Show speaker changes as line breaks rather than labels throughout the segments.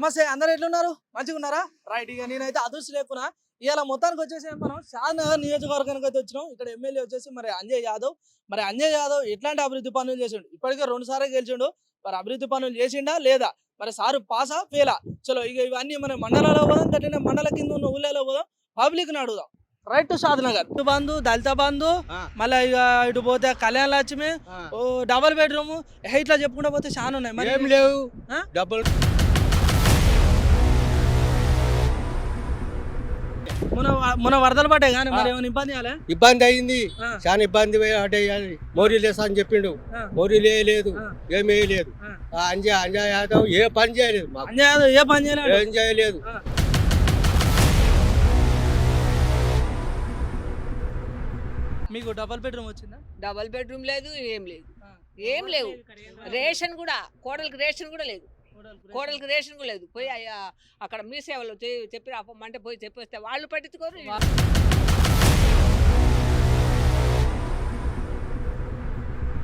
నమస్తే, అందరు ఎట్లున్నారు? మంచిగా ఉన్నారా? రైట్. ఇక నేనైతే అదృష్టి లేకున్నా ఇవాళ మొత్తానికి వచ్చేసి మనం షాద్నగర్ నియోజకవర్గానికి అయితే వచ్చినాం. ఇక్కడ ఎమ్మెల్యే వచ్చేసి మరి అంజయ్ యాదవ్. మరి అంజయ్ యాదవ్ ఎట్లాంటి అభివృద్ధి పనులు చేసిండు? ఇప్పటికే 2 సార్లు గెలిచిండు. మరి అభివృద్ధి పనులు చేసిండా లేదా? మరి సారు పాసా ఫెయిలా? చలో ఇక ఇవన్నీ మన మండలాల్లో పోదాం, గట్టిన మండల కింద ఉన్న ఊళ్ళలో పోదాం, పబ్లిక్ ని అడుగుదాం. రైట్ టు షాద్నగర్ బంధు, దళిత బంధు, మళ్ళీ ఇక ఇటు పోతే కళ్యాణ లక్ష్మి, డబుల్ బెడ్రూమ్, ఇట్లా చెప్పుకుంటా పోతే చాలా ఉన్నాయి. మరి
ఏం లేవు డబుల్.
మన వరదలు పడ్డాయి కానీ మరి ఏమైనా ఇబ్బంది అయ్యాలి?
ఇబ్బంది అయింది, చాలా ఇబ్బంది అయ్యాలి. మోరీ లేసా అని చెప్పిండు, మోరీ లేదు, ఏం వేయలేదు. అంజయ్ యాదవ్ ఏ పని చేయలేదు,
అంజయ్ యాదవ్ ఏ పని చేయలేదు,
ఏం చేయలేదు.
మీకు డబుల్ బెడ్రూమ్ వచ్చిందా?
డబల్ బెడ్రూమ్ లేదు, ఏం లేదు, ఏం లేవు. రేషన్ కూడా, కోడలికి రేషన్ కూడా లేదు, కోడలికి రేషన్ కూడా లేదు. పోయి అక్కడ మీ సేవలు చెప్పి అంటే పోయి చెప్పేస్తే వాళ్ళు పట్టించుకోరు.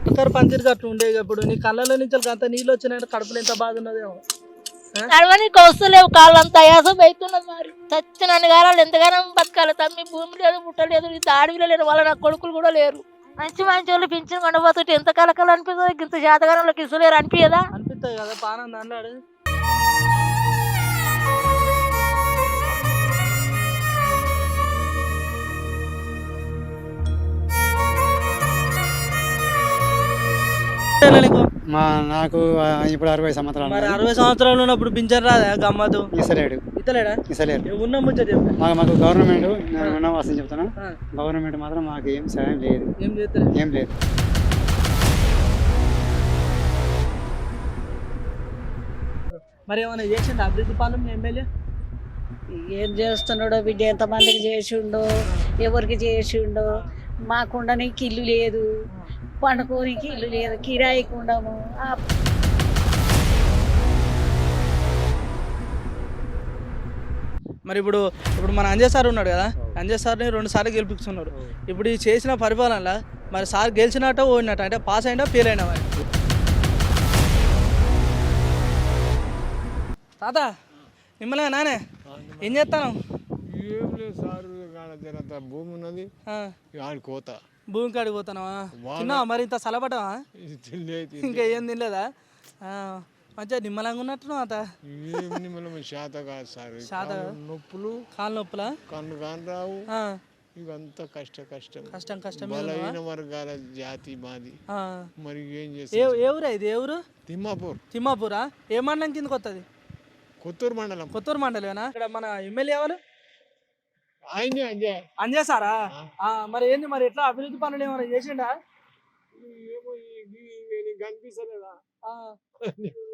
ఇక్కడ పందిరి అట్లా ఉండే ఇప్పుడు నీ కళ్ళలో నుంచి అంత నీళ్ళు వచ్చినాయంటే కడుపులో ఎంత బాధ ఉన్నదేమో.
నడవనికి వస్తలేవు, కాళ్ళంతా అయాసం అవుతున్నది. మరి చచ్చిన గారాలు ఎంతగానో బతకాలి తమ్మి. భూమి లేదు, ముట్ట లేదు, ఇంత అడవిలో లేరు, వాళ్ళ నా కొడుకులు కూడా లేరు. మంచి మంచి వాళ్ళు పింఛన్ కొండపోతుంటే ఎంత కలకలు అనిపిస్తుంది. ఇంత శాతగానంలోకి ఇసులేరు అనిపించదా?
అనిపిస్తుంది కదా, పానం అన్నాడు.
నాకు ఇప్పుడు 60 సంవత్సరాలు.
మరి 60 సంవత్సరాలు ఉన్నప్పుడు పింఛన్ రాదా? గమ్మతు
ఇస్తలేడు.
ఇస్తలేడు. ఉన్న ముచ్చట
మాకు గవర్నమెంట్, నేను వస్తుంది చెప్తాను, గవర్నమెంట్ మాత్రం మాకు ఏం సాయం లేదు, ఏం లేదు.
మరి ఏమైనా చేసిండు అభివృద్ధి పాలన ఎమ్మెల్యే?
ఏం చేస్తున్నాడో బిడ్డ, ఎంతమందికి చేసిండో, ఎవరికి చేసిండో. మాకుండనికి ఇల్లు లేదు, పండుకోనికి ఇల్లు లేదు, కిరాయికి ఉండము.
మరి ఇప్పుడు మన అంజయ్ సార్ ఉన్నాడు కదా, అంజయ్ సార్ని 2 సార్లు గెలిపిస్తున్నారు. ఇప్పుడు ఈ చేసిన పరిపాలనలో మరి సార్ గెలిచినట్ట ఓడినట్ట, అంటే పాస్ అయినా ఫెయిల్ అయినా? తాత మిమ్మల్ని నానే ఏం చేస్తాను?
ఏం లేదు సార్, భూమి ఉన్నది, కోత
భూమి కాడికి పోతానవా? తిన్నావా మరి? ఇంత సలపటవా? ఇంకా ఏం తినలేదా? మంచిగా నిమ్మలంగా ఉన్నట్టున్నావు అత.
శాత కాదు సార్,
శాత
నొప్పులు,
కాళ్ళ నొప్పులా,
కన్ను కాని రావు, ఇవంతా కష్టం. బలహీన వర్గాల జాతి మాది. మరి ఏం చేస్తా?
ఏ ఊరా ఇది? ఏ ఊరు? తిమ్మాపూరా? ఏ మండలం కిందకి వస్తుంది?
కొత్తూరు మండలం.
కొత్తూరు మండలేనా? ఇక్కడ మన ఎమ్మెల్యే ఎవరు?
అంజయ్.
అంజయ్ సారా? మరి ఏంది, మరి ఎట్లా అభివృద్ధి పనులు ఏమైనా చేసిండా?
కనిపిస్తలేదా?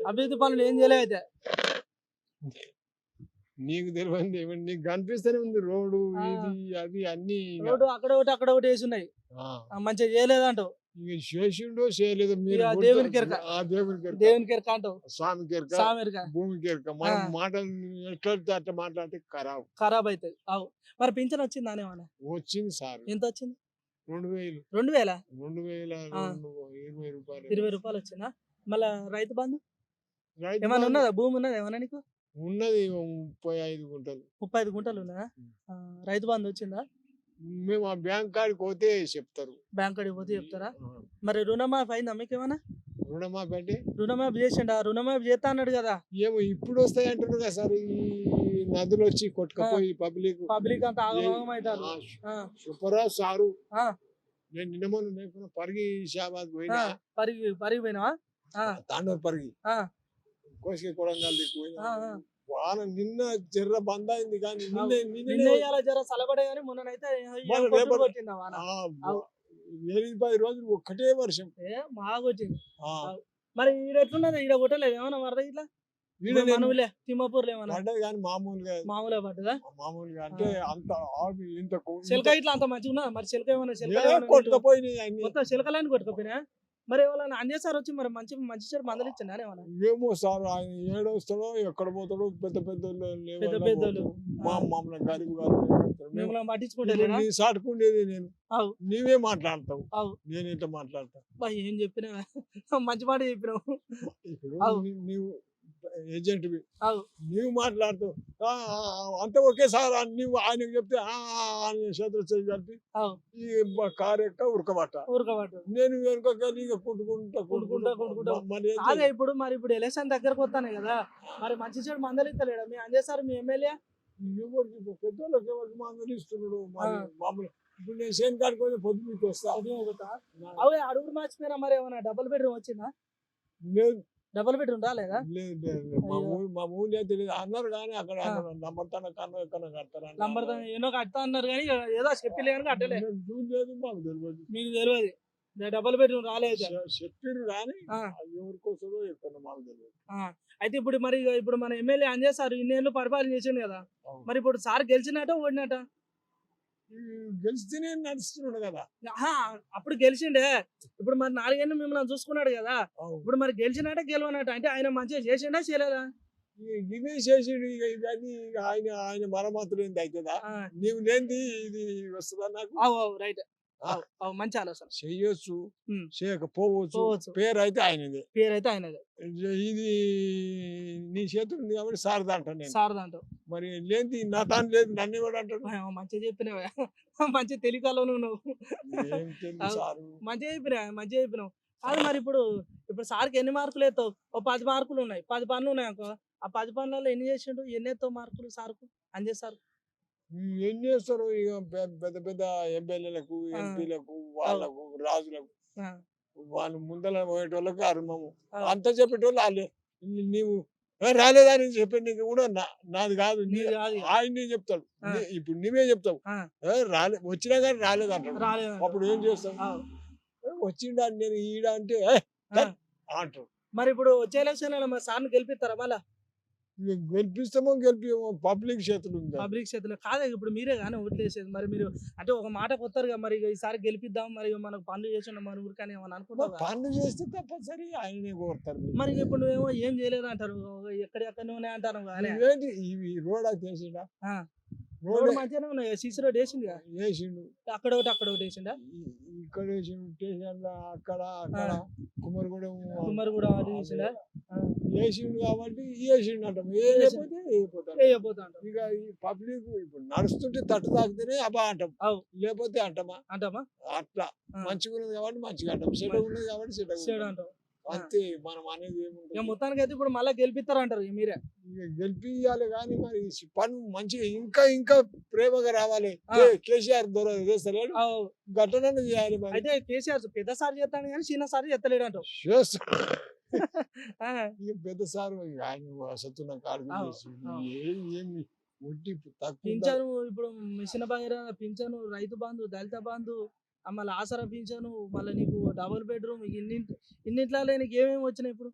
అభివృద్ధి పనులు ఏం చేయలేదు అయితే.
నీకు తెలియదు, నీకు కనిపిస్తూనే ఉంది. రోడ్డు, ఇది అది అన్ని,
రోడ్డు అక్కడ ఒకటి వేసి ఉన్నాయి, మంచిగా చేయలేదంటావు.
చేసిండో చేయలేదు, మీరు
దేవునికి ఎరక అంటావు,
స్వామికి ఎరక, భూమికి ఎరక. మన మాటలు ఎట్లా అట్లా మాట్లాడితే ఖరాబ్
అవుతాయి. మరి పింఛన్ వచ్చిందా?
వచ్చింది సార్.
ఎంత వచ్చింది?
2000.
20 రూపాయలు వచ్చిందా? మళ్ళా రైతు బంధు ఏమైనా ఉన్నదా? భూమి ఉన్నదా ఏమన్నా నీకు?
ఉన్నది 35 గుంటలు.
35 గుంటలు ఉన్నదా? రైతు బంధు వచ్చిందా?
మేము ఆ బ్యాంక్ కాడికి పోతే చెప్తారు.
బ్యాంక్ కాడికి పోతే చెప్తారా? మరి రుణమాఫీ అయిందా మీకు ఏమన్నా?
రుణమాఫీ అంటే
రుణమాఫీ చేసిండా? రుణమాఫీ చేస్తా అన్నాడు కదా.
ఏమో ఇప్పుడు వస్తాయి అంటున్నారు కదా సార్. ఈ నదులు వచ్చి కొట్టుకపోయి పబ్లిక్
అంతా ఆగమగం అవుతారు.
సూపరా సారు. నేను నిన్న మొన్న పరిగి షాబాద్ పోయినా.
పరిగి పోయినావా?
తాండూరు పరిగి కోసిక కొడంగల్ వాళ్ళ నిన్న జర్ర బంద్ అయింది, కానీ
జర సలబడే కానీ మొన్ననైతే
10 రోజులు ఒక్కటే వర్షం
మాకొచ్చింది. మరి ఈడ ఎట్లున్నది? ఈడ కొట్టలేదు ఏమన్నా వరద ఇట్లా? తిమ్మాపూర్లో ఏమన్నా
పడ్డది కానీ
మామూలుగా పడ్డదా?
మామూలుగా అంటే అంత ఇంత
చిలక ఇట్లా అంత మంచిగా ఉన్నదా? మరి చిలక ఏమన్నా
కొట్టుకపోయినాయి,
మొత్తం చిలకలని కొట్టుకపోయినా? మరి ఎవరైనా అంజయ్ సార్ వచ్చి మరి మంచి చెడు మందలు ఇచ్చిందా?
ఏమో సార్, ఆయన ఏడొస్తాడో ఎక్కడ పోతాడో. పెద్ద మామూలు గరీబ్ గారు
మిమ్మల్ని పట్టించుకుంటే
సాటుకుండేది నేను. నీవే మాట్లాడతావు, నేను ఇట్లా మాట్లాడతా.
ఏం చెప్పినా మంచి మాట చెప్పినావు.
ఇప్పుడు నీవు ఏజెంట్
అవు.
నీవు మాట్లాడుతూ అంత ఒకేసారి నీవు ఆయనకు చెప్తే ఆయన చేతులు చేయి కలిపి
అవు.
ఈ కారు ఎక్క ఉరకబట్ట
ఊరుకోబట్టు
నేను వెనుకకెళ్ళి ఇక కుట్టుకుంటా
కుట్టుకుంటా.
మరి ఏం
అదే ఇప్పుడు ఎలక్షన్ దగ్గరకు వస్తానే కదా, మరి మంచి చెడు మందలిస్తలేడా మీ అంజయ్ సార్ మీ ఎమ్మెల్యే?
ఎవరికి పెద్దోళ్ళకి ఎవరికి మందులు ఇస్తున్నాడు మరి మామూలు ఇప్పుడు నేను సేమ్ కాడికి పోతే పొద్దు మీకు వస్తా
అవి అడుగురు మర్చిపోయినా, మరి ఏమన్నా డబుల్ బెడ్రూమ్ వచ్చిందా?
లేదు
డబుల్ బెడ్రూమ్ రాలేదా?
లేదు లేదు మా ఊళ్ళో తెలియదు అన్నారు కానీ అక్కడ నంబర్తాన కన్నా ఎక్కడ కడతారని
నంబర్ ఏదో కడతా అన్నారు కానీ ఏదో చెప్పలే కానీ కట్టలే.
చూడలేదు మాకు తెలియదు
మీకు తెలియదు డబుల్ బెడ్రూమ్ రాలేదు.
చెప్పారు కానీ
ఆ.
అది ఎవరికి వస్తుందో ఎక్కడ మాకు తెలియదు.
అయితే ఇప్పుడు మన ఎమ్మెల్యే అంజయ్ సార్ ఇన్నేళ్ళు పరిపాలన చేసిండు కదా, మరి ఇప్పుడు సార్ గెలిచినట్ట ఓడినట్ట?
గెలిస్తేనే నడుస్తున్నాడు కదా.
అప్పుడు గెలిచిండే, ఇప్పుడు మరి 4 ఏళ్ళు మిమ్మల్ని చూసుకున్నాడు కదా,
అవును.
ఇప్పుడు మరి గెలిచినట్ట గెలవనట్ట అంటే ఆయన మంచిగా చేసిండా చేయలేదా?
ఇవే చేసిండు ఇక ఇవన్నీ ఇక ఆయన మరమ్మతులు ఏంది అవుతుందా నీవు లేనిది ఇది వస్తుందా నాకు
రైట్ మంచి ఆలోచన.
చెయ్యొచ్చు
ఉమ్.
చేయకపోవచ్చు
పోవచ్చు.
పేరు అయితే ఆయనదే
పేరు అయితే ఆయనదే,
ఇది నీ చేతులు ఉంది కాబట్టి సారదా అంటాను నేను.
సార్ దాంట్లో
మరి లేనిది నా తాను లేదు నన్ను కూడా అంటాడు
మంచిగా చెప్పినావా మంచి తెలివికాలో నువ్వు
ఏం తెలుసు సారు
మంచిగా చెప్పినావు. అది మరి ఇప్పుడు సార్కి ఎన్ని మార్కులు ఎత్తావు? ఓ 10 మార్కులు ఉన్నాయి, 10 పనులు ఉన్నాయి అనుకో, ఆ 10 పనులలో ఎన్ని చేసిండు, ఎన్ని ఎత్తావు మార్కులు సార్కు అంజయ్ సార్?
ఏం చేస్తారు ఇక పెద్ద పెద్ద ఎమ్మెల్యేలకు ఎంపీలకు వాళ్ళకు రాజులకు వాళ్ళు ముందర పోయేటోళ్ళకి అరుమము అంత చెప్పేటోళ్ళు వాళ్ళే. నీవు రాలేదని చెప్పే నీకు కూడా నాది కాదు ఆయన చెప్తాడు. ఇప్పుడు నువ్వే చెప్తావు రాలే వచ్చినా కానీ రాలేదు అంటాడు. అప్పుడు ఏం చేస్తావు? వచ్చిండా నేను ఈడ అంటే అంటాడు.
మరి ఇప్పుడు వచ్చే ఎలక్షన్ మరి సార్ని గెలిపిస్తారా మళ్ళా?
గెలిపిస్తామో గెలిపిమో పబ్లిక్ చేతులు ఉంది.
పబ్లిక్ చేతులు కాదు, ఇప్పుడు మీరే కానీ ఓట్లేసేది. మరి మీరు అంటే ఒక మాట కొత్తారుగా, మరి ఈసారి గెలిపిద్దాం, మరి మనకు పనులు చేసిన మన ఊరికని ఏమని అనుకుంటారు?
పనులు చేస్తే తప్పనిసరి ఆయనే కోరుతారు.
మరి ఇప్పుడు నువ్వేమో ఏం చేయలేదు అంటారు, ఎక్కడెక్కడనే అంటారు.
ఏంటి ఇవి రోడ్ అది వేసిండా?
రోడ్ మంచిగానే ఉన్నాయి, సీసీ రోడ్ వేసిండు
వేసిండు.
అక్కడ ఒకటి వేసిండా?
ఇక్కడ వేసిండు, స్టేషన్ అక్కడ అక్కడ కుమ్మరిగూడెం
అది వేసిండా?
వేసిండు కాబట్టి వేసిండు అంటాం. వేయకపోతే
వేయపోతా
ఇక ఈ పబ్లిక్ ఇప్పుడు నడుస్తుంటే తట్టు తాకితేనే అబ్బా అంటాం, లేకపోతే అంటామా అట్లా. మంచిగా ఉన్నది కాబట్టి మంచిగా అంటాం, చెడు ఉన్నది కాబట్టి చెడు
అంటాం.
అంతే. మనం అనేది ఏముంటుంది.
మొత్తానికి అయితే ఇప్పుడు మళ్ళీ గెలిపిస్తారు అంటారు మీరే?
గెలిపియాలి కానీ మరి పని మంచిగా ఇంకా ఇంకా ప్రేమగా రావాలి. కేసీఆర్ దొర చేస్తలేడు, ఘటన చేయాలి.
అయితే కేసీఆర్ పెద్ద సార్ చేస్తాను కానీ చిన్న సార్ చేస్తలేడు అంటావు?
పెద్ద సార్ ఆయన వసతున్న కాడు ఏమి ఒట్టి
పింఛను, ఇప్పుడు మిషన్ భగీరథ పింఛను, రైతు బంధు, దళిత బంధు, మళ్ళీ ఆసరా పింఛను, మళ్ళీ నీకు డబుల్ బెడ్రూమ్, ఇన్నింటిలో నీకు ఏమేమి వచ్చినాయి ఇప్పుడు?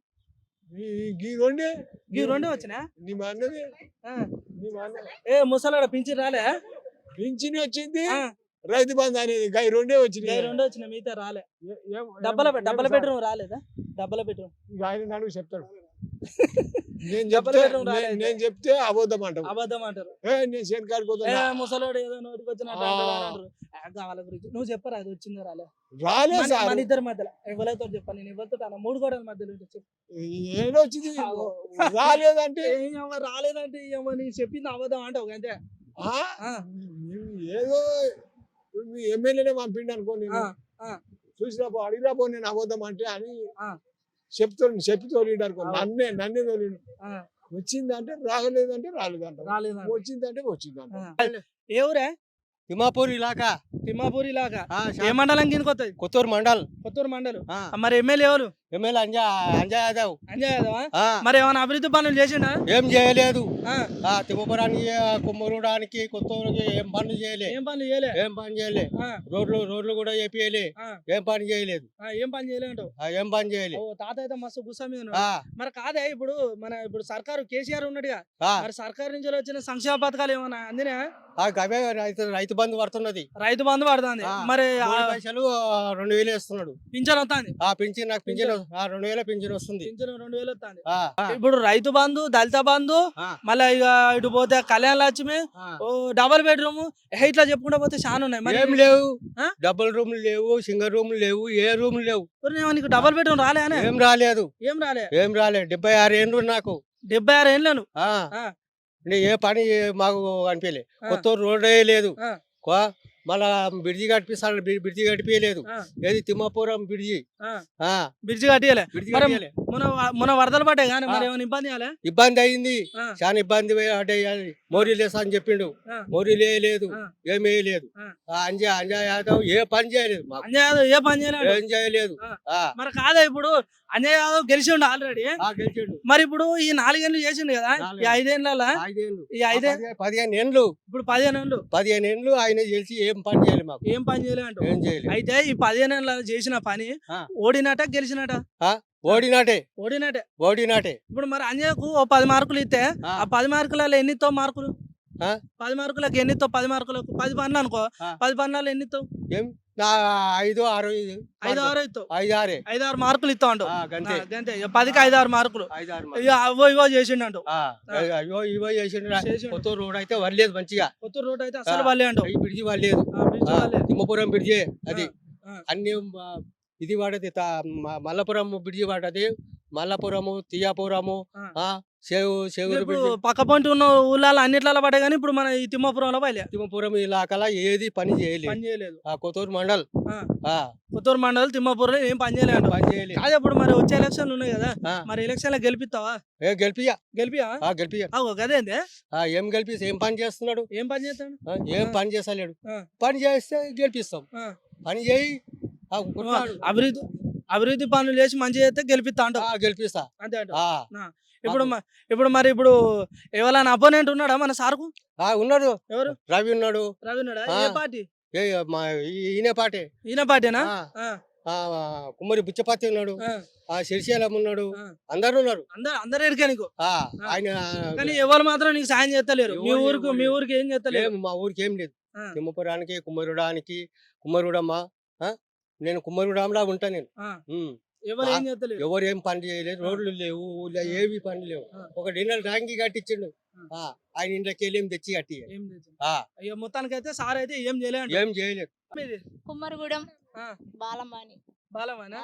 ఈ రెండే వచ్చినా? ముసలాడ పింఛన్ రాలే?
పింఛన్ వచ్చింది, రైతు బంధు అనేది రెండే వచ్చినాయి.
మిగతా రాలే. డబుల్ బెడ్రూమ్ రాలేదా? డబుల్ బెడ్రూమ్
ఆయన అడుగు చెప్తాడు. నేను చెప్తే అబద్ధం అంటారు. నేను శనికాడికి
ముసలాడు ఏదో నోటికి వచ్చినట్టు వాళ్ళ గురించి నువ్వు చెప్పరా, అది వచ్చిందో రాలే?
రాలేదు.
మన ఇద్దరి మధ్యలో ఎవరితో చెప్పాను, నేను ఎవరితో 3 గోడల మధ్యలో
ఏదో వచ్చింది. రాలేదంటే
నీ చెప్పింది అబద్ధం అంటావు అంతే.
ఏదో మీ ఎమ్మెల్యేనే పంపిండి అనుకో, నేను చూసిరాపో అడిగిరాపో నేను అబద్ధం అంటే అని చెప్పి తోలిండు అనుకో, నన్నే తోలిండు. వచ్చిందంటే రాలేదంటే రాలేదంట, వచ్చిందంటే వచ్చిందంట.
ఏ ఊరే?
తిమ్మాపూర్ ఇలాకా.
తిమ్మాపూర్ ఇలాకా ఏ మండలం కిందకి వస్తుంది?
కొత్తూరు మండల్.
మరి ఎమ్మెల్యే ఎవరు?
ఎమ్మెల్యే అంజయ్ యాదవ్.
మరి ఏమైనా అభివృద్ధి పనులు చేసిండా?
ఏం చేయలేదు. తిమ్మపురానికి కుమ్మరుడానికి కొత్తూరుకి ఏం పనులు చేయలేదు. ఏం పని చేయలే. రోడ్లు కూడా చేపియలే. ఏం పని చేయలేదు.
ఏం పని చేయలేదు. తాత అయితే మస్తు గుస్సా మీద. మరి కాదే ఇప్పుడు సర్కారు కేసీఆర్ ఉన్నట్టుగా, మరి సర్కారు నుంచి వచ్చిన సంక్షేమ పథకాలు ఏమన్నా అందినా?
రైతు బంధు పడుతున్నది.
రైతు బంధు పడుతుంది. మరి
పైసలు 2000 ఇస్తున్నాడు.
పింఛన్ వస్తుంది.
పింఛన్ నాకు పింఛన్ 2000 పింఛన్ వస్తుంది.
2000 వస్తుంది. ఇప్పుడు రైతు బంధు, దళిత బంధు, మళ్ళీ ఇక ఇటు పోతే కళ్యాణ లక్ష్మి, డబుల్ బెడ్రూమ్, ఇట్లా చెప్పుకుంటా పోతే చాలా ఉన్నాయి.
ఏం లేవు, డబుల్ రూమ్లు లేవు, సింగిల్ రూమ్లు లేవు, ఏ రూమ్ లేవు.
నీకు డబుల్ బెడ్రూమ్ రాలే?
ఏం రాలేదు.
76
ఏళ్ళు నాకు.
76 ఏళ్ళను
ఆ.
ఆ.
ఏ పని మాకు అనిపించలే
ఆ.
కొత్త రోడ్డే లేదు
ఆ.
మళ్ళా బ్రిడ్జి కట్టిస్తాడు బ్రిడ్జి కట్టిపోయలేదు
ఆ.
ఏది తిమ్మాపురం బ్రిడ్జి
ఆ. బ్రిడ్జి కట్టియలే
బ్రిడ్జి
మరి
కట్టియలే
మన వరదలు పడ్డాయి కానీ మరి
ఆ.
ఏమైనా ఇబ్బంది కాలే
ఇబ్బంది అయింది
ఆ.
చాలా ఇబ్బంది అంటే మోరీ లేసా అని చెప్పిండు
ఆ.
మోరీ లేదు
ఆ.
ఏమీ లేదు
ఆ.
అంజయ్ యాదవ్ ఏ పని చేయలేదు మాకు
అంజయ్ యాదవ్ ఏ పని చేయలేడు
ఏం చేయలేదు
ఆ.
ఆ.
మరి కాదా ఇప్పుడు అంజయ్ యాదవ్ గెలిచిండు ఆల్రెడీ
గెలిచిండు
మరి ఇప్పుడు ఈ 4 ఏళ్ళు చేసిండు కదా ఈ
4
5 ఏళ్ళ
5 ఏళ్ళు
ఈ 5
15 ఏండ్లు
ఇప్పుడు 15 ఏళ్ళు
15 ఏండ్లు ఆయన గెలిచి ఏం పని చేయలేదు మాకు
ఏం పని చేయలేంట
ఏం చేయలేదు
అయితే ఈ 15 ఏళ్ళ చేసిన పని
ఆ.
ఓడినట గెలిచినట
ఓడినాటే
ఓడినటే
ఓడినాటే
ఇప్పుడు మరి అంజయ్యకు ఓ 10 మార్కులు ఇస్తే
ఆ.
ఆ 10 మార్కులలో ఎన్నితో మార్కులు
ఆ?
10 మార్కులకు ఎన్నితో 10 మార్కులకు 10 పనులు అనుకో
ఆ.
10 పనులలో ఎన్నితో
ఏం నా 5 6
5 6 ఇస్తావు
5 6
5 6 మార్కులు ఇస్తావు అంటావు
గంతే
గంతే 10కి 5 6 మార్కులు
5 6
ఇక అవో ఇవో చేసిండు అంటావు
అయ్యో ఇవో చేసిండు
చేసిండు.
కొత్త రోడ్ అయితే వర్లేదు మంచిగా
కొత్త రోడ్ అయితే అసలు వాళ్ళే అంటావు
ఈ బ్రిడ్జి వర్లేదు
బ్రిడ్జ్ వాళ్ళే.
తిమ్మపురం బ్రిడ్జి అది
ఆ.
అన్ని ఇది వాడది మల్లపురం బ్రిడ్జి వాడది మల్లపురము తియాపురము
ఆ.
సేవూరు
ఇప్పుడు
బ్రిడ్జి
పక్క పొంటి ఉన్న ఊళ్ళలో అన్నిట్లలో పడ్డాయి కానీ ఇప్పుడు మన ఈ తిమ్మాపురంలో పైలే
తిమ్మపురం ఇలాకలా ఏది పని చేయలేదు
పని చేయలేదు
కొత్తూరు మండల్
ఆ. కొత్తూరు మండలం తిమ్మాపురంలో ఏం పని చేయలేదు
పని చేయలేదు
కాదు ఇప్పుడు మరి వచ్చే ఎలక్షన్లు ఉన్నాయి కదా
ఆ.
మరి ఎలక్షన్ లో గెలిపిస్తావా
గెలిపియా
గెలిపియా
గెలిపియా
గదేందే
ఏం గెలిపి ఏం పని చేస్తున్నాడు
ఏం పని చేస్తాడు
ఏం
ఆ.
పని చేస్తలేడు
ఆ.
పని చేస్తే గెలిపిస్తాం
ఆ.
పని చేయి కొట్లాడు.
అభివృద్ధి పనులు చేసి మంచి చేస్తే గెలిపిస్తా అంటావు
గెలిపిస్తా
అంతే అంటావు
ఆ.
ఇప్పుడు ఇప్పుడు ఎవరైనా అపోనెంట్ ఉన్నాడా మన సార్కు
ఉన్నాడు
ఎవరు
రవి ఉన్నాడు
రవి ఉన్నాడా
ఆ.
ఏ పార్టీ
ఈయన పాటే
ఈయన పార్టీనా
కుమ్మరి బుచ్చపతి ఉన్నాడు శిరిశైలం ఉన్నాడు
ఆ.
అందరు ఉన్నారు
అందరు ఎడికే నీకు
ఆయన
కానీ ఎవరు మాత్రం నీకు సాయం చేస్తలేరు మీ ఊరికి ఏం చేస్తలేరు
మా ఊరికి ఏం లేదు
ఆ.
తిమ్మపురానికి కుమ్మరుడమ్మ నేను కుమ్మరుడంలా ఉంటా నేను
ఆ.
ఉమ్.
ఎవరు ఏం చేస్తలేరు
ఎవరు ఏం పని చేయలేదు రోడ్లు లేవు ఊళ్ళో ఏవి పని లేవు
ఆ.
ఒక డిన్నర్ ట్యాంకి కట్టించిండు ఆయన ఇంట్లోకి వెళ్ళి ఏం తెచ్చి కట్టి
ఏం లేదు అయ్యో మొత్తానికి అయితే సార్ అయితే ఏం చేయలేదు
ఏం చేయలేదు
కుమ్మరిగూడెం
ఆ.
బాలమ్మని
బాలమేనా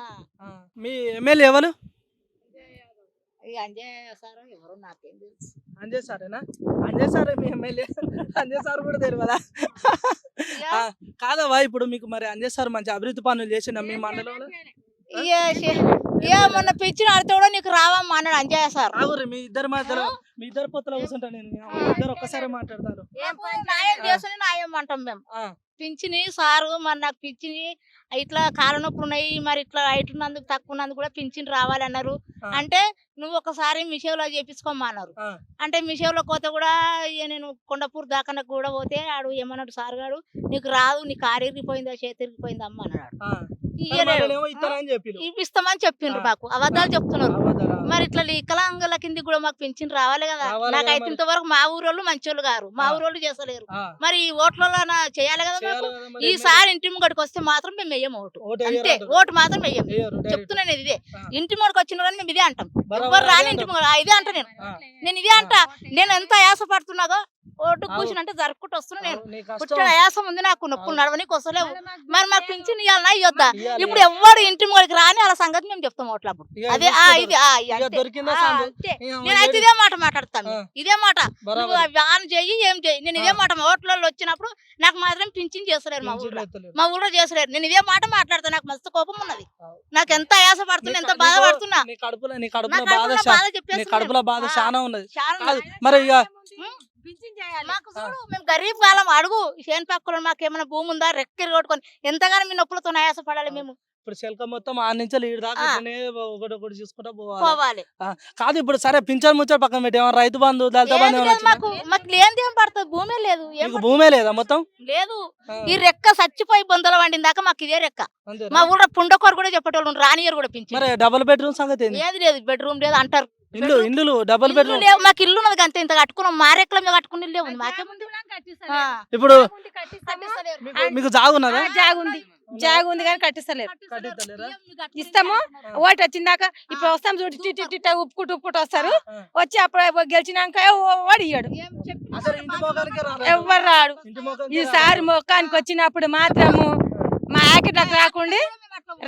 మీ ఎమ్మెల్యే ఎవరు
అంజయ్య సార్ ఎవరు నాకేం తెలుసు
అంజయ్ సారేనా అంజయ్ సార్ మీ ఎమ్మెల్యే అంజయ్ సార్ కూడా తెలియదా కాదవా ఇప్పుడు మీకు మరి అంజయ్ సార్ మంచి అభివృద్ధి పనులు చేసిండ మీ మండలంలో
మొన్న పిచ్చిన ఆడితే కూడా నీకు రావమ్మా అన్నాడు అంజయ్య సార్
ఆగురి మీ ఇద్దరు మాటలు మీ ఇద్దరు పొత్తులో కూర్చుంటా నేను ఇద్దరు ఒక్కసారి మాట్లాడతారు
న్యాయం చేస్తేనే న్యాయం అంటాం మేము పింఛని సారు మరి నాకు పింఛని ఇట్లా కాళ్ళ నొప్పులు ఉన్నాయి మరి ఇట్లా హైట్ ఉన్నందుకు తక్కువ ఉన్నందుకు కూడా పింఛన్ రావాలి అన్నారు అంటే నువ్వు ఒకసారి మిషేలో చేపించుకోమా అన్నారు అంటే మిషేలో పోతే కూడా నేను కొండపూర్ దాకా కూడా పోతే ఆడు ఏమన్నాడు సార్ గాడు నీకు రాదు నీ కారు ఇరిగిపోయిందా చేతి ఇరిగిపోయిందా అమ్మ అన్నాడు ఇప్పిస్తామని చెప్పిండ్రు మాకు అబద్ధాలు చెప్తున్నారు మరి ఇట్లా వికలాంగుల కింద కూడా మాకు పింఛన్ రావాలి కదా నాకైతే ఇంతవరకు మా ఊరోళ్ళు మంచోళ్ళు గారు మా ఊరోళ్ళు చేస్తలేరు మరి ఈ ఓట్లలో చేయాలి కదా మాకు ఈసారి ఇంటి ముంగడికి వస్తే మాత్రం మేము వెయ్యం ఓటు అంతే ఓటు మాత్రం వెయ్యం చెప్తున్నాను ఇదే ఇంటి ముంగడికి వచ్చిన మేము ఇదే అంటాం ఎవరు రాని ఇంటి ముంగడ ఇదే అంట నేను ఇదే అంట నేను ఎంత ఆయాస పడుతున్నాగో ఓటు కూర్చుని అంటే జరుపుకుంటూ వస్తున్నా నేను పుట్టిన ఆయాసం ఉంది నాకు నొప్పులు నడవనికి వస్తలేవు మరి మాకు పింఛన్ ఇవ్వాలన్నా ఇవ్వద్దా ఇప్పుడు ఎవరు ఇంటి ముంగడికి రాని అలా సంగతి మేము చెప్తాం ఓట్లు అప్పుడు అదే ఇది నేనైతే ఇదే మాట మాట్లాడతాను ఇదే మాట నువ్వు ఆన్ చెయ్యి ఏం చెయ్యి నేను ఇదే మాట ఓట్లలో వచ్చినప్పుడు నాకు మాత్రం పింఛన్ చేస్తలేరు మా ఊళ్ళో చేస్తలేరు నేను ఇదే మాట మాట్లాడతాను నాకు మస్తు కోపం ఉన్నది నాకు ఎంత ఆయాస పడుతున్నా ఎంత బాధపడుతున్నా
కడుపులో బాధ చాలా ఉన్నది మరి ఇక
మాకు చూడు మేము గరీబ్ కాలం అడుగు చేను పక్కన మాకు ఏమైనా భూమి ఉందా రెక్కలు కొట్టుకొని ఎంతగానో మీ నొప్పులతో ఆయాస పడాలి మేము
ఇప్పుడు చెలక మొత్తం ఆ నుంచి లీడ్ దాకా ఒకటి చూసుకుంటా
పోవాలి
కాదు ఇప్పుడు సరే పింఛన్ ముచ్చట పక్కన పెట్టి రైతు బంధు దళిత బంధు
మాకు లేనిది ఏం పడుతుంది భూమే లేదు
భూమే లేదా మొత్తం
లేదు ఈ రెక్క చచ్చిపోయి బొందలు వండిన దాకా మాకు ఇదే రెక్క మా ఊళ్ళో పుండకోరు కూడా చెప్పేటోళ్ళు రానియర్ కూడా పింఛన్
మరి డబుల్ బెడ్రూమ్ సంగతి
ఏది లేదు బెడ్రూమ్ లేదు అంటారు
ఇల్లు డబుల్ బెడ్రూమ్
లేవు మాకు ఇల్లు ఉన్నది అంతే ఇంత కట్టుకున్నాం మా రెక్కల మీద కట్టుకుని ఇల్లు ఉంది మాకేముంది
ఇప్పుడు మీకు జాగున్నదా
జాగుంది కానీ కట్టిస్తలేరు ఇస్తాము ఓటు వచ్చిందాక ఇప్పుడు వస్తాం చూడు ఉప్పుకుంటూ వస్తారు వచ్చి అప్పుడు గెలిచినాక వాడు ఇయ్యాడు ఎవరు రాడు ఈసారి మొక్కానికి వచ్చినప్పుడు మాత్రము మా యాకెట్లకు రాకుండా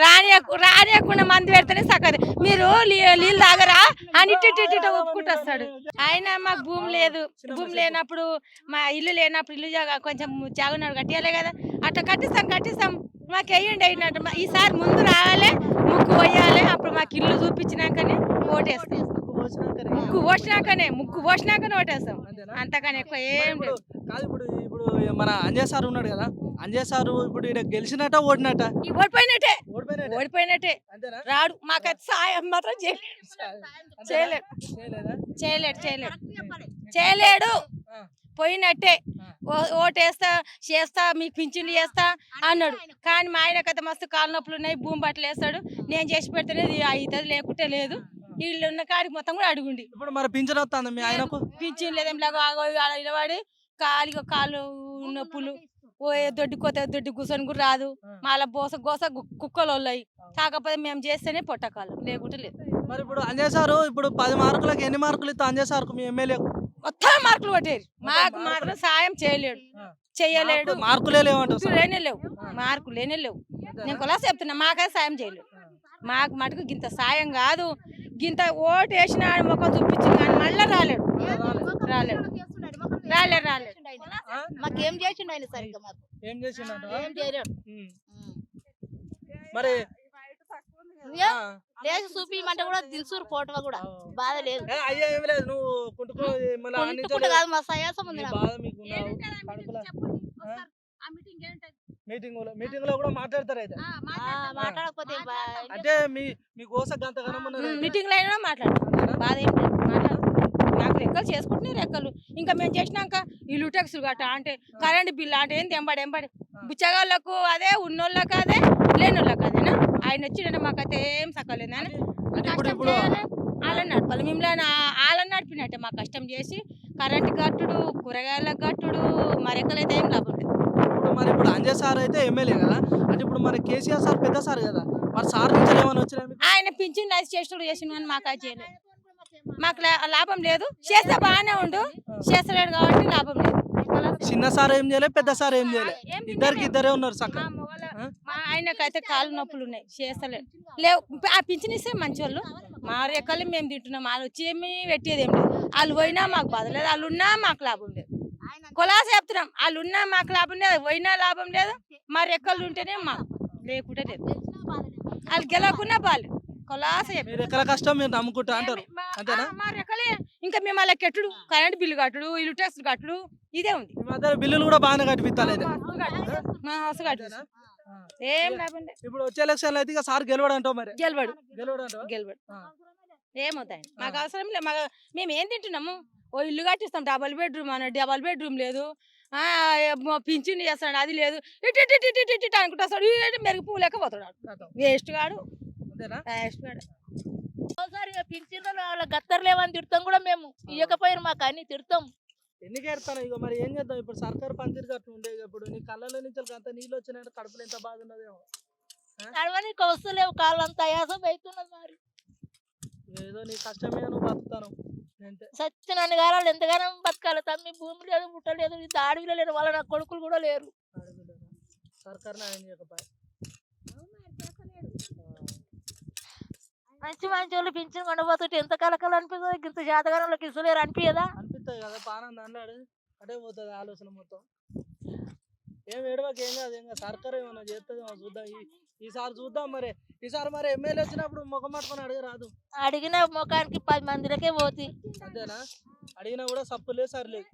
రానియకుండా మంది పెడితేనే సక్కది. మీరు నీళ్ళు తాగరా అని ఇటు ఒప్పుకుంటూ వస్తాడు. ఆయన మాకు భూమి లేదు, భూమి లేనప్పుడు మా ఇల్లు లేనప్పుడు ఇల్లు కొంచెం జాగున్నాడు కట్టియాలే కదా, అట్లా కట్టిస్తాం మాకు వేయండి అయినట్టు. ఈసారి ముందు రావాలి, ముగ్గు పోయాలి, అప్పుడు మాకు ఇల్లు చూపించినాకనే ఓటేస్తాం. ముగ్గు పోసినాకనే ఓటేస్తాం, అంతకని ఎక్కువ ఏం లేదు.
కాదు ఇప్పుడు మన అంజయ్ సార్ ఉన్నాడు కదా, అంజయ్ సార్ ఇప్పుడు ఇక్కడ గెలిచినట్ట ఓడినట్ట?
ఓడిపోయినట్టే
అంతేనా?
రాడు, మాకైతే సాయం మాత్రం చేయలేడు. పోయినట్టే. ఓటేస్తా చేస్తా, మీకు పింఛన్లు చేస్తా అన్నాడు. కానీ మా ఆయన కథ మస్తు కాలు నొప్పులు ఉన్నాయి, భూమి బట్టలు వేస్తాడు, నేను చేసి పెడితేనే అవుతుంది, లేకుంటే లేదు. వీళ్ళు ఉన్న కాడికి మొత్తం కూడా అడుగుండి.
ఇప్పుడు మరి పింఛన్ వస్తుంది మీ ఆయనకు?
పింఛన్ లేదేం నిలబడి కాలు నొప్పులు, దొడ్డి కూర్చొని కూడా రాదు. మళ్ళీ గోస కుక్కలు ఉన్నాయి. కాకపోతే మేము చేస్తేనే పొట్టకాలం, లేకుంటే లేదు.
మరి ఇప్పుడు అంజయ్ సారు ఇప్పుడు 10 మార్కులకు ఎన్ని మార్కులు ఇస్తా అంజయ్ సార్కు మీ ఎమ్మెల్యే?
మొత్తం మార్కులు కొట్టేరు. మాకు మాత్రం సాయం చేయలేడు.
మార్కులే లేవంటావు?
మార్కులు లేనే లేవు. నేను కొలా చెప్తున్నా, మాకైతే సాయం చేయలేడు. మాకు మటుకు గింత సాయం కాదు. గింత ఓటు వేసిన ముఖం చూపించింది కానీ మళ్ళీ రాలేడు.
మాకేం చేసిండు ఆయన సరిగ్గా? మాకు
ఏం చేసిండ?
ఏం చేయలేడు.
మరి
లేచి చూపించమంటే కూడా దిల్సూరు ఫోటో కూడా బాధ లేదు.
అయ్యా ఏం లేదు, నువ్వు
కాదు, మా సయాసం ఉంది.
మీటింగ్ లో కూడా మాట్లాడతారు అయితే?
మాట్లాడకపోతే
అంటే మీ కోసం గంతగానం
మీటింగ్ లో అయినా మాట్లాడతారు, బాధ ఏం లేదు, మాట్లాడతారు. నాకు లెక్కలు చేసుకుంటున్నారు లెక్కలు. ఇంకా మేము చేసినాక ఇల్లు ట్యాక్సులు గట్ట అంటే కరెంట్ బిల్లు అంటే ఏంటి ఎంబడి బుచ్చగాళ్ళకు అదే, ఉన్నోళ్ళకి అదే, లేనోళ్ళకి అదేనా. ఆయన వచ్చిండే మాకైతే ఏం సక్కలేదని వాళ్ళని నడపాలి. మిమ్మల్ని వాళ్ళని నడిపినట్టే మాకు కష్టం చేసి కరెంట్ కట్టుడు, కూరగాయల కట్టుడు, మరెక్కలైతే ఏం లాభం లేదు.
మరి ఇప్పుడు అంజయ్ సార్ అయితే ఎమ్మెల్యే కదా, అంటే ఇప్పుడు మరి కేసీఆర్ సార్ పెద్ద సార్ కదా, మరి సార్ నుంచి ఏమైనా వచ్చినాయి?
ఆయన పింఛన్ రైస్ చేస్తుడు చేసిన కానీ మాకు అది చేయలేదు. మాకు లాభం లేదు. చేస్తే బాగానే ఉండు, చేస్తలేడు కాబట్టి లాభం లేదు.
చిన్న సార్ ఏం చేయలేదు, పెద్ద సార్ ఏం చేయలేదు, ఇద్దరే ఉన్నారు చక్కగా.
ఆయనకైతే కాళ్ళు నొప్పులు ఉన్నాయి, చేస్తలేడు. లేవు ఆ పింఛన్ ఇస్తే మంచి వాళ్ళు. మా రెక్కలు మేము తింటున్నాం, వాళ్ళు వచ్చి ఏమి పెట్టేది ఏం లేదు. వాళ్ళు పోయినా మాకు బాధ లేదు, వాళ్ళు ఉన్నా మాకు లాభం లేదు. కొలాస చెప్తున్నాం, వాళ్ళు ఉన్నా మాకు లాభం లేదు, పోయినా లాభం లేదు. మా రెక్కలు ఉంటేనే మాకు, లేకుంటే లేదు. వాళ్ళు గెలవకున్నా బాగాలేదు. కొలాస
రెక్కల కష్టం మీరు నమ్ముకుంటా అంటారు, అంతేనా?
మా రెక్కలే. ఇంకా మేము అలా కట్టుడు, కరెంట్ బిల్లు కట్టుడు, ఇల్లు ట్యాక్స్ కట్టుడు, ఇదే ఉంది.
బిల్లులు కూడా బాగానే కట్టిపిస్తాను
మా హౌస్ కట్టు ఏం లాభం లేదు.
ఇప్పుడు వచ్చే ఎలక్షన్ అయితే ఇక సార్ గెలవడు అంటావు? మరి
గెలవడు ఏమవుతాయి, మాకు అవసరం లేదు. మేము ఏం తింటున్నాము? ఓ ఇల్లు కట్టిస్తాం, డబల్ బెడ్రూమ్ లేదు, పింఛన్ చేస్తాడు, అది లేదు. ఇటు అనుకుంటాడు, మెరుగు పువ్వు లెక్క పోతాడు. వేస్ట్ గాడు.
పింఛన్లు వాళ్ళ గత్తర్లేవని తిడతాం కూడా, మేము ఇవ్వకపోయారు మాకు అని తిడతాం.
ఎన్ని కేడతాను ఇక మరి ఏం చేద్దాం? ఇప్పుడు సర్కారు పనితీరు గట్టు ఉండే, ఇప్పుడు నీ కళ్ళలో నుంచి అంత నీళ్ళు వచ్చినాయంటే కడుపులో ఎంత బాధ ఉన్నదేమో.
నడవనికి వస్తలేవు, కాళ్ళంతా ఆయాసం అవుతున్నది. మరి
ఏదో నీ కష్టమే నువ్వు బతుకుతాను.
సత్యనారాయణ గారు ఎంతగానో బతకాలి. తమ్మి భూమి లేదు, ముట్ట లేదు, ఇంత అడవిలో లేరు, వాళ్ళ నా కొడుకులు కూడా లేరు.
సర్కారు న్యాయం చేయకపోయి
మంచి వాళ్ళు పింఛన్ కొండపోతుంటే ఎంత కలకలు అనిపిస్తుంది. ఇంత శాతగానంలోకి ఇసులేరు అనిపించదా?
అనిపిస్తుంది కదా, పానం అన్నాడు అటే పోతుంది ఆలోచన మొత్తం. ఏం ఏడవకి ఏం కాదు, ఏం కాదు, సర్కారు ఏమన్నా చేస్తుందేమో చూద్దాం. ఈసారి చూద్దాం. మరి ఈసారి మరి ఎమ్మెల్యే వచ్చినప్పుడు ముఖం పట్టుకొని అడగరాదు?
అడిగిన ముఖానికి 10 మందిలకే పోతి.
అంతేనా? అడిగినా కూడా సప్పులేదు, సరిలేదు.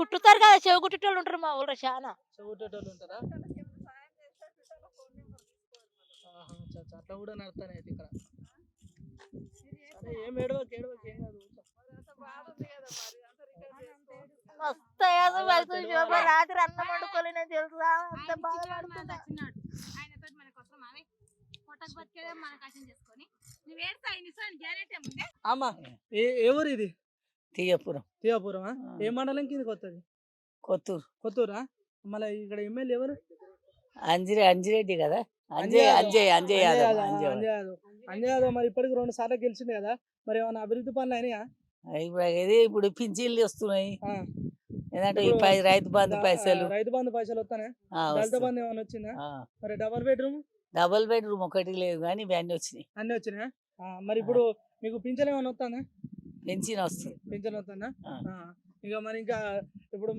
కుట్టుతారు కదా, చెవి కుట్టేటోళ్ళు ఉంటారు మా ఊళ్ళో చాలా.
చెవి కుట్టేటోళ్ళు ఉంటారా? అట్లా కూడా నడుస్తాను అయితే ఇక్కడ. ఏం ఏడవకి ఏం కాదు.
మస్తు ఆయాసం పడుతుంది. రాత్రి అన్నం వండుకోలేని తెలుసా, అంత బాధపడుతున్నా.
అమ్మా ఏ ఊరు ఇది?
తీయపురం.
ఏ మండలం కిందకి వస్తుంది? కొత్తూరా? మళ్ళీ ఇక్కడ ఎమ్మెల్యే ఎవరు?
అంజిరెడ్డి కదా, అంజయ్
యాదవ్. మరి ఇప్పటికి 2 సార్లు గెలిచింది కదా, మరి ఏమైనా అభివృద్ధి పనులు అయినాయా?
ఇప్పుడు పింఛన్లు వస్తున్నాయి, ఏంటంటే ఈ
ఇప్పుడు
రైతు బంధు పైసలు
రైతు బంధు పైసలు వస్తానే, దళిత బంధు ఏమైనా వచ్చిందా? మరి డబల్ బెడ్రూమ్
డబుల్ బెడ్రూమ్ ఒకటి లేదు కానీ ఇవి అన్ని వచ్చినాయి.
అన్ని వచ్చినాయా? మరి ఇప్పుడు మీకు పింఛన్ ఏమైనా వస్తుందా?
పెన్షన్ వస్తుంది.
పింఛన్ వస్తుందా?
ఆ.
ఇక మరి ఇంకా ఇప్పుడు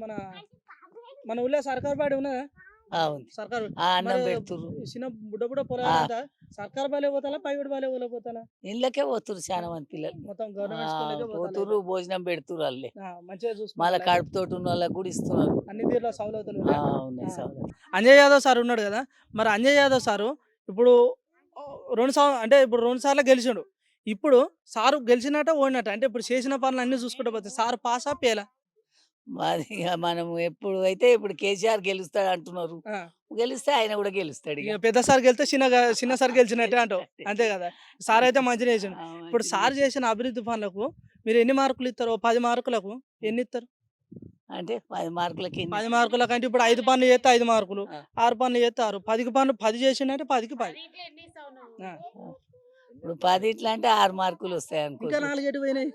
మన ఊళ్ళో సర్కార్ బాడీ ఉన్నదా?
ఉంది.
సర్కార్
అన్నం
మరి
పెడుతురు.
చిన్న బుడ్డ పొలాలంతా సర్కార్ బాలే పోతాలా, ప్రైవేట్ బాలే పోతాలా?
ఇళ్ళకే పోతురు చాలా మంది పిల్లలు.
మొత్తం గవర్నమెంట్ స్కూల్కే
పోతురు, భోజనం పెడుతురు వాళ్ళే.
మంచిగా
మళ్ళీ
చూసుకుంటారు.
కడుపు తోటి ఉన్న వాళ్ళకి కూడా ఇస్తున్నారు.
అన్ని తీరులో సౌలతులు
ఆ,
ఉన్నాయా?
ఉన్నాయి సౌలతులు.
అంజయ్ యాదవ్ సార్ ఉన్నాడు కదా, మరి అంజయ్ యాదవ్ సారు ఇప్పుడు అంటే ఇప్పుడు 2 సార్లు గెలిచిండు. ఇప్పుడు సారు గెలిచినట్ట ఓడినట్ట, అంటే ఇప్పుడు చేసిన పనులు అన్ని చూసుకుంటూ పోతే సారు పాసా పేలా?
మరి ఇక మనం ఎప్పుడు అయితే ఇప్పుడు కేసీఆర్ గెలుస్తాడు అంటున్నారు. గెలిస్తే ఆయన కూడా గెలుస్తాడు.
ఇక పెద్ద సార్ గెలిస్తే చిన్న సార్ గెలిచినట్టే అంటావు, అంతే కదా? సార్ అయితే మంచిగా చేసిండు. ఇప్పుడు సార్ చేసిన అభివృద్ధి పనులకు మీరు ఎన్ని మార్కులు ఇస్తారు? 10 మార్కులకు ఎన్ని ఇస్తారు?
అంటే 10 మార్కులకి
10 మార్కులకు అంటే ఇప్పుడు 5 పనులు చేస్తే 5 మార్కులు, 6 పనులు చేస్తే 6, 10 పనులు 10 చేసిండే 10కి 10.
ఇప్పుడు 10 ఇట్లా అంటే 6 మార్కులు వస్తాయి అనుకో.
ఇంకా 4 ఎటు పోయినాయి?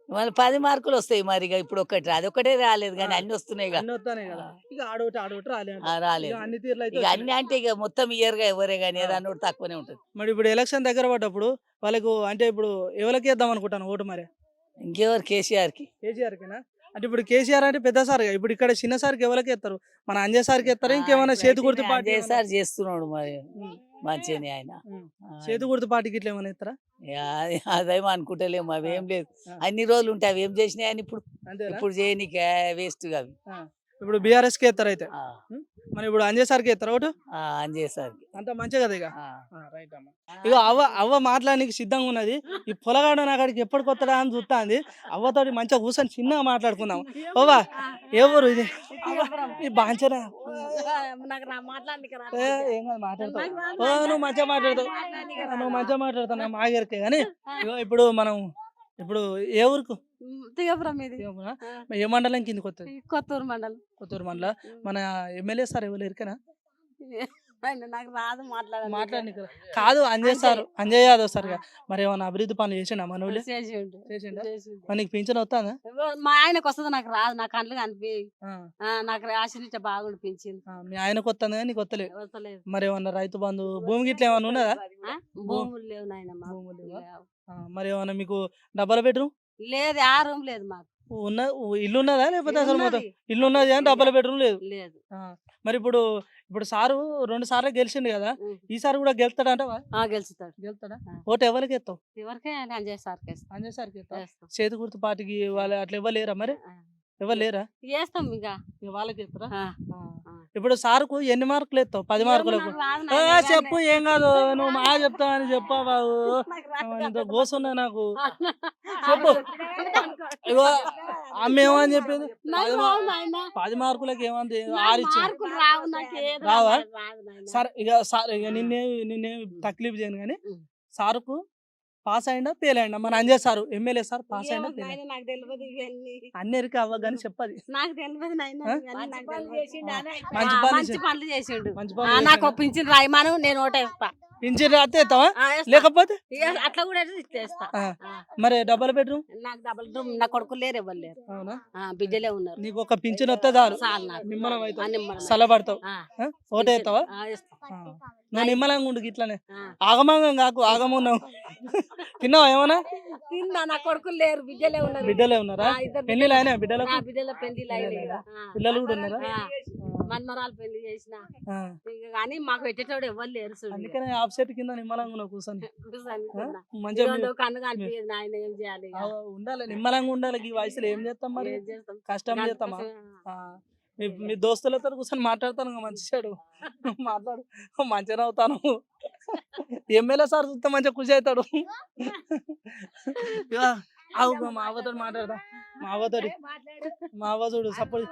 మళ్ళీ 10 మార్కులు వస్తాయి. మరి ఇక ఇప్పుడు ఒకటి అదొకటే రాలేదు కానీ అన్ని వస్తున్నాయి
అన్ని వస్తానే కదా. ఇక ఆడోటి రాలేదు.
రాలేదు.
అన్ని తీర్లు అయితే
ఇక అన్ని అంటే ఇక మొత్తం ఇయర్ గా ఎవరే కానీ ఏదన్నా ఒకటి తక్కువనే ఉంటుంది.
మరి ఇప్పుడు ఎలక్షన్ దగ్గర పడ్డప్పుడు వాళ్ళకు అంటే ఇప్పుడు ఎవరికి వేద్దాం అనుకుంటాను ఓటు? మరి
ఇంకెవరు? కేసీఆర్ కి.
కేసీఆర్కినా? అంటే ఇప్పుడు కేసీఆర్ అంటే పెద్ద సార్, ఇప్పుడు ఇక్కడ చిన్న సార్కి ఎవరికి ఎత్తారు? మన అంజయ్ సార్కి ఎత్తారు, ఇంకేమైనా చేతి గుర్తు పార్టీ?
సార్ చేస్తున్నాడు మరి మంచిగానే ఆయన.
చేతి గుర్తు పార్టీకి ఇట్లా ఏమైనా ఎత్తారా?
అదేమో అనుకుంటలేము, అవేం లేదు. అన్ని రోజులు ఉంటాయి అవి ఏం చేసినాయి అని ఇప్పుడు చేయనీకి వేస్ట్ గా అవి.
ఇప్పుడు బీఆర్ఎస్ కి ఎత్తారు అయితే. మరి ఇప్పుడు అంజయ్ సార్కి ఎత్తారు ఓటు?
అంజయ్ సార్కి.
అంత మంచిగా కదా ఇక. రైట్ అమ్మ. ఇక అవ్వ మాట్లాడడానికి సిద్ధంగా ఉన్నది. ఈ పొలగాడు నా కాడికి ఎప్పటికి వస్తాడా అని చూస్తుంది. అవ్వతోటి మంచిగా కూర్చొని చిన్నగా మాట్లాడుకుందాం. ఓవా ఎవరు ఇది? ఈ బాంచనా ఏం కాదు, మాట్లాడతావు. నువ్వు మంచిగా మాట్లాడతావు నా మాగరికే. కానీ ఇప్పుడు ఏ ఊరుకు?
తిగపురం ఇది.
ఏ మండలం కిందకి వస్తుంది?
కొత్తూరు మండలం.
కొత్తూరు మండలం. మన ఎమ్మెల్యే సార్ ఎవరు ఎరికనా?
నాకు రాదు
మాట్లాడి కాదు. అంజయ్ యాదవ్ సార్ మరి ఏమన్నా అభివృద్ధి పనులు చేసిండా మన ఊళ్ళో? చేసిండా? మరి నీకు పింఛన్ వస్తుందా?
మా ఆయనకు వస్తుంది, నాకు రాదు. నా కళ్ళు కనిపి నాకు ఆశీర్వచ బాగుండి పింఛన్.
మీ ఆయనకు వస్తుంది కానీ నీకు వస్తలేదు.
వస్తలేదు.
మరి ఏమన్నా రైతు బంధు భూమి గిట్ల ఏమన్నా ఉన్నదా?
భూములు లేవు నాయన.
మరి ఏమన్నా మీకు డబల్ బెడ్రూమ్
లేదు, ఆ రూమ్ లేదు మాకు.
ఇల్లు ఉన్నదా లేకపోతే అసలు మొత్తం ఇల్లు ఉన్నది కానీ డబల్ బెడ్రూమ్ లేదు?
లేదు.
మరి ఇప్పుడు సారు 2 సార్లు గెలిచిండు కదా, ఈసారి కూడా గెలుస్తాడంటవా? గెలుస్తాడా? ఓటు ఎవరికి ఎత్తావు?
ఎవరికే అంజయ్ సార్కి.
అంజయ్ సార్కి ఎత్తావు. చేతి గుర్తు పార్టీకి వాళ్ళు అట్లా ఇవ్వలేరా? మరి ఎవరు లేరా?
చేస్తాం ఇక
వాళ్ళకి ఎత్తారా? ఇప్పుడు సార్కు ఎన్ని మార్కులు ఎత్తావు? 10 మార్కులకు చెప్పు. ఏం కాదు, నువ్వు మా చెప్తావు అని చెప్పావు. గోసున్నా నాకు చెప్పు. ఇగో అమ్మ ఏమని చెప్పింది? 10 మార్కులకి ఏమంది? 6 ఇచ్చింది. రావా? సరే ఇక నిన్నేమి తక్లీఫ్ చేయను కానీ సార్కు పాస్ అయినా ఫెయిల్ అయినా మన Anjay sir MLA sir pass అయినా ఫెయిల్ అయినా
నాకు తెలియదు ఇవన్నీ.
అన్నిరికి అవ్వ కానీ చెప్పది.
నాకు తెలియదు నాయన.
మంచి
పనులు చేసిండు.
మంచి పనులు
నాకు పింఛన్ రాయమాను, నేను ఓటేస్తా.
పింఛన్ రాస్తే ఎత్తావా? లేకపోతే
అట్లా కూడా ఇచ్చేస్తా.
మరి డబల్ బెడ్రూమ్?
నాకు డబల్ రూమ్. నా కొడుకులు లేరు, ఎవరు లేరు.
అవునా?
బిడ్డలే ఉన్నారు.
నీకు ఒక పింఛన్ వస్తే చాలు, నిమ్మలం అవుతావు, సలబడతావు, ఓటేస్తావా? నువ్వు నిమ్మలంగా ఉండు ఇట్లానే. ఆగమంగం కాకు, ఆగమున్నావు. తిన్నావా ఏమన్నా?
తిన్నా. నా కొడుకులు లేరు, బిడ్డలే ఉన్నారు.
బిడ్డలే ఉన్నారా? పెళ్లిళ్ళు అయినా బిడ్డలకు?
బిడ్డల పెళ్లి
పిల్లలు కూడా ఉన్నారా?
మన్మరాలు పెళ్లి చేసిన కానీ మాకు పెట్టేటోడు ఎవరు లేరు.
అందుకనే ఆఫ్సెట్ కింద నిమ్మలంగా ఉన్నావు కూర్చొని.
మంచిగా కన్ను కనిపించదు. ఆయన ఏం చేయాలి?
ఉండాలి, నిమ్మలంగా ఉండాలి. ఈ వయసులో ఏం చేస్తాం మరి? కష్టం చేస్తామా? మీ దోస్తులతో కూర్చొని మాట్లాడతాను, మంచి చెడు మాట్లాడు, మంచిగా అవుతాను. ఎమ్మెల్యే సార్ చూస్తే మంచిగా ఖుషి అవుతాడు. మా అవ్వతో మాట్లాడదా? మా అవ్వ చూడు సపోర్ట్.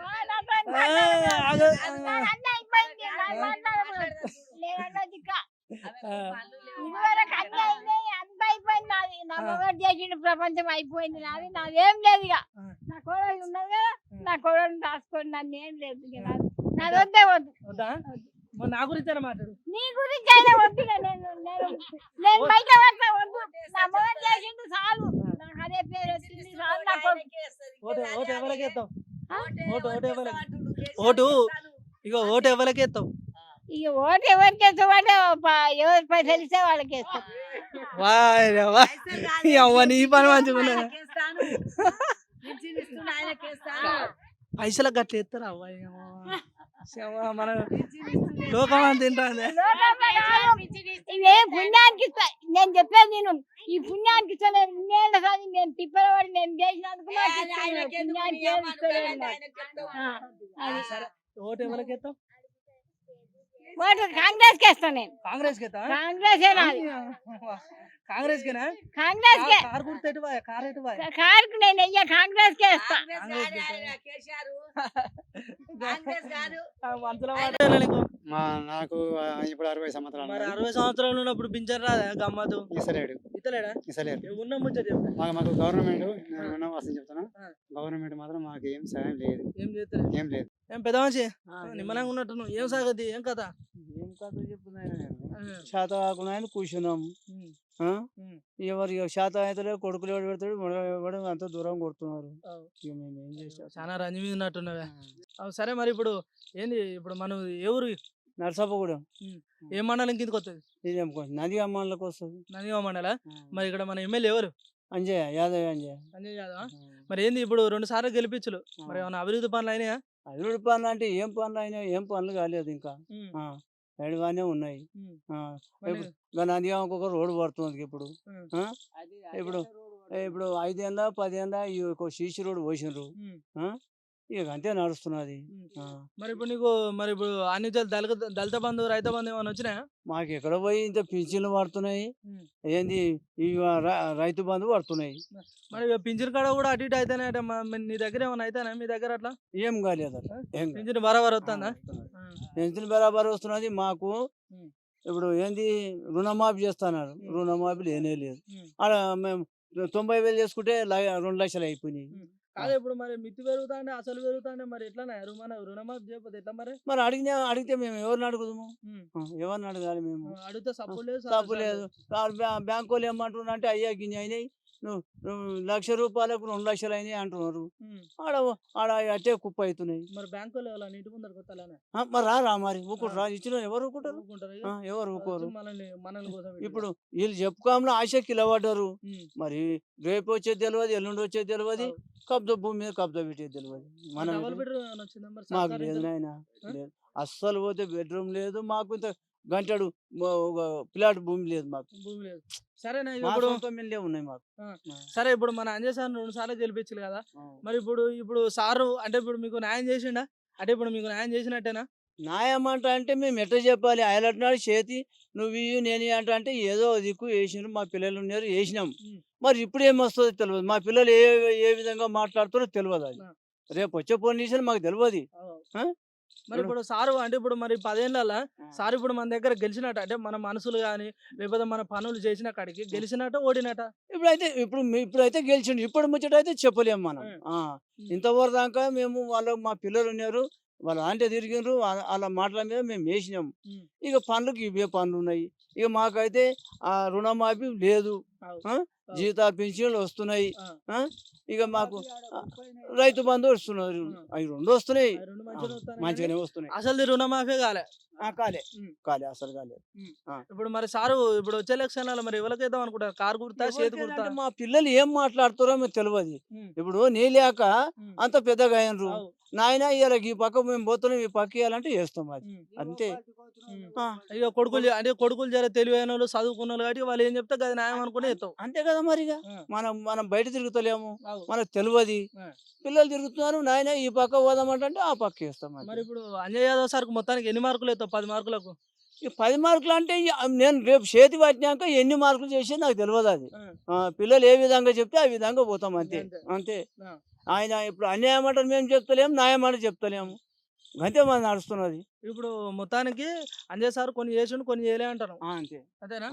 ప్రపంచం అయిపోయింది. నాదేం లేదు ఇక. నా కోడలు ఉన్నది కదా, నా కోడలు రాసుకోండి. నన్ను ఏం లేదు, నాది వద్దే వద్దు.
వద్దా? నా గురించి మాట్లాడు.
నీ గురించి అయినా వద్దు. నేను బయట వద్దు. నా మొదలు చేసిండు చాలు. నాకు అదే పేరు వచ్చింది చాలు. నా
ఓటు ఎవరికి ఎత్తావు? ఓటు ఓటు ఇక ఓటు ఎవరికి ఎత్తావు?
ఇక ఓటు ఎవరికి వేస్తామంటే ఎవరి పైసలు ఇస్తే వాళ్ళకి వేస్తాం.
వాయ్ రే వా. ఈ అవ్వ నీ పని మంచిగా ఉన్నదా? పైసలకు గట్ల ఎత్తారు అవ్వాయి మన లోకం అంత తింటాంది.
ఇవే పుణ్యానికి ఇస్తా. నేను చెప్పేది నేను ఈ పుణ్యానికి ఇస్తా. నేను ఇన్నేళ్ళ కానీ నేను తిప్పలవాడి నేను చేసినందుకు నాకు ఇస్తున్నాడు. పుణ్యానికి ఏమి ఇస్తలేడు నాకు. అది
సరే ఓటు ఎవరికి ఎత్తావు?
ఓటు కాంగ్రెస్ కి వేస్తాను నేను.
కాంగ్రెస్ కి ఎత్తావా?
కాంగ్రెస్
కాంగ్రెస్ కేనా?
కాంగ్రెస్ కే
కారు గుర్తు ఎటు బాయ్? కారు ఎటు బాయ్?
కారుకు నేను వెయ్య కాంగ్రెస్ కే వేస్తా.
మనసులో మాట నీకు.
నాకు ఇప్పుడు 60 సంవత్సరాలు
మరి 60 సంవత్సరాలు ఉన్నప్పుడు పింఛన్ రాదా గమ్మతు?
ఇస్తలేడు
ఇతలేడా?
ఇస్తలేరు
ఉన్న ముచ్చట చెప్పు.
మాకు గవర్నమెంట్ నేను వాస్తవం చెప్తాను.
ఆ.
గవర్నమెంట్ మాత్రం మాకు ఏం సాయం లేదు,
ఏం చేస్తలేదు?
ఏం లేదు.
ఏం పెద్ద మనిషి నిమ్మలంగా ఉన్నట్టు నువ్వు ఏం సాగతి ఏం కథ?
ఏం కథ చెప్తున్నాయి శాత కాకుండా కూర్చున్నాము. ఎవరు శాత అయితే కొడుకులు ఎవడు పెడతాడు, ఎవడు అంత దూరం కొడుతున్నారు. ఇక మేము ఏం చేస్తాం?
చాలా రంజి మీద ఉన్నట్టున్నావే. సరే మరి ఇప్పుడు ఏంది ఇప్పుడు మనం ఏ ఊరు?
నర్సాపగూడెం
ఏ మండలం కిందకి వస్తుంది?
ఇదేం నది అమ్మాలకు వస్తుంది.
నందిగా మండల. మరి ఇక్కడ మన ఎమ్మెల్యే ఎవరు?
అంజయ్య యాదవ్ అంజయ్య.
అంజయ్ యాదవ్. మరి ఏంది ఇప్పుడు 2 సార్లు గెలిపించలు, మరి ఏమైనా అభివృద్ధి పనులు అయినాయా?
అభివృద్ధి పనులు అంటే ఏం పనులు అయినాయి, ఏం పనులు కాలేదు ఇంకా. ఎడవానే ఉన్నాయి. నందిగా ఒక రోడ్డు పడుతుంది ఇప్పుడు. ఇప్పుడు ఇప్పుడు 5 ఏళ్ళ 10 ఏళ్ళ సీసీ రోడ్డు పోసినారు. ఇక అంతే నడుస్తున్నది.
మరి ఇప్పుడు నీకు మరి ఇప్పుడు అన్ని దళిత బంధు రైతు బంధు ఏమైనా వచ్చినాయా?
మాకు ఎక్కడ పోయి ఇంత పింఛన్లు పడుతున్నాయి, ఏంది ఈ రైతు బంధు పడుతున్నాయి.
మరి పింఛన్ కాడ కూడా అటు ఇటు అయితేనే నీ దగ్గర ఏమైనా అయితేనే మీ దగ్గర అట్లా
ఏం కాలేదు అట్లా. ఏం కాలేదు.
పింఛన్ బరాబర్ వస్తుందా?
పెన్షన్ బరాబర్ వస్తున్నది మాకు. ఇప్పుడు ఏంది రుణమాఫీ చేస్తున్నారు, రుణమాఫీ లేనే లేదు. ఆడ మేము 90,000 చేసుకుంటే 2 లక్షలు అయిపోయినాయి.
కాదు ఇప్పుడు మరి మిత్తి పెరుగుతాండే అసలు పెరుగుతాండే మరి ఎట్లా రుణమాఫీ చేయకపోతే ఎట్లా మరి?
మరి అడిగితే మేము ఎవరిని అడుగుదాము? ఎవరిని అడగాలి మేము?
అడిగితే సబ్బు లేదు
తప్పు లేదు. బ్యాంకు వాళ్ళు ఏమంటున్నారు అంటే అయ్యా గిన్నె అయినాయి, నువ్వు 1,00,000 రూపాయలకు 2 లక్షలు అయినాయి అంటున్నారు. ఆడ ఆడ అట్టే కుప్ప అవుతున్నాయి.
మరి బ్యాంకు వాళ్ళు నీటి ముందర కొత్తాలనే
మరి రా మరి ఊకుంటారు. ఇచ్చిన ఎవరు ఊకుంటారు? ఎవరు ఊకోరు.
మనల్ని కోసం
ఇప్పుడు వీళ్ళు చెప్పుకోమలో ఆశ కిలబడ్డారు. మరి రేపు వచ్చేది తెలియదు, ఎల్లుండి వచ్చేది తెలియదు, కబ్జా భూమి మీద కబ్జా పెట్టేది తెలియదు. మనం మాకు లేదు నాయన, లేదు. అస్సలు పోతే బెడ్రూమ్ లేదు మాకు. ఇంత గంటడు ప్లాట్ భూమి లేదు మాకు.
భూమి లేదు. సరేనా
మా
ఇప్పుడు
సొంత మిల్లే ఉన్నాయి మాకు.
సరే ఇప్పుడు మన అంజయ్ సార్ 2 సార్లు గెలిపించారు కదా, మరి ఇప్పుడు సారు అంటే ఇప్పుడు మీకు న్యాయం చేసిండా? అంటే ఇప్పుడు మీకు న్యాయం చేసినట్టేనా?
న్యాయం అంటే మేము ఎట్లా చెప్పాలి? ఆయనట్టున్నాడు చేతి నువ్వు ఇయ్యి నేను అంటే ఏదో దిక్కు వేసినారు. మా పిల్లలు ఉన్నారు వేసినాం. మరి ఇప్పుడు ఏమొస్తుందో తెలియదు. మా పిల్లలు ఏ విధంగా మాట్లాడుతారో తెలియదు. అది రేపు వచ్చే పొజిషన్ మాకు తెలియదు.
మరి ఇప్పుడు సారు అంటే ఇప్పుడు మరి 10 ఏళ్ళ సార్ ఇప్పుడు మన దగ్గర గెలిచినట్టు అంటే మన మనసులు కానీ లేకపోతే మన పనులు చేసిన కాడికి గెలిచినట్టు ఓడినట్ట?
ఇప్పుడైతే గెలిచిండు. ఇప్పుడు ముచ్చట అయితే చెప్పలేము మనం. ఇంతవరకు దాకా మేము మా పిల్లలు ఉన్నారు, వాళ్ళు అంటే తిరిగినారు. వాళ్ళ మాటల మీద మేము వేసినాము. ఇక పనులకు ఇవే పనులు ఉన్నాయి. ఇక మాకైతే ఆ రుణమాఫీ లేదు, జీతాలు పెన్షన్లు వస్తున్నాయి. ఇక మాకు రైతు బంధు వస్తున్నారు. అవి 2 వస్తున్నాయి, మంచిగానే వస్తున్నాయి.
అసలు రుణమాఫీ కాలే
కాలే అసలు కాలేదు.
ఇప్పుడు మరి సారు ఇప్పుడు వచ్చే ఎలక్షన్లలో మరి ఎవరికేద్దాం అనుకుంటారు? కారు గుర్తా చేతి గుర్తా?
మా పిల్లలు ఏం మాట్లాడుతారో మీకు తెలియదు. ఇప్పుడు నీ లేక అంత పెద్దగా అయినరు. నాయన ఇవాళ ఈ పక్క మేము పోతున్నాం, ఈ పక్క ఇవ్వాలంటే చేస్తాం. అది అంతే.
ఇక కొడుకులు జర తెలివైన వాళ్ళు చదువుకున్న వాళ్ళు కాబట్టి వాళ్ళు ఏం చెప్తే అది న్యాయం అనుకుని చెప్తాం.
అంతే కదా మరి. మనం బయట తిరుగుతలేము, మనకు తెలియదు. పిల్లలు తిరుగుతున్నారు, నాయన ఈ పక్క పోదామంటే ఆ పక్క వేస్తాం.
మరి ఇప్పుడు అంజయ్ యాదవ్ సార్ మొత్తానికి ఎన్ని మార్కులు అవుతావు? 10 మార్కులకు?
10 మార్కులు అంటే నేను రేపు చేతి పట్టినాక ఎన్ని మార్కులు చేసేది నాకు తెలియదు. అది పిల్లలు ఏ విధంగా చెప్తే ఆ విధంగా పోతాం. అంతే అంతే. ఆయన ఇప్పుడు అన్యాయం అంటే మేము చెప్తలేము, న్యాయం అంటే చెప్తలేము. అంతే మనం నడుస్తున్నది.
ఇప్పుడు మొత్తానికి అంజయ్ సార్ కొన్ని చేసిండు, కొన్ని చేయలే అంటారు.
అంతే
అంతేనా?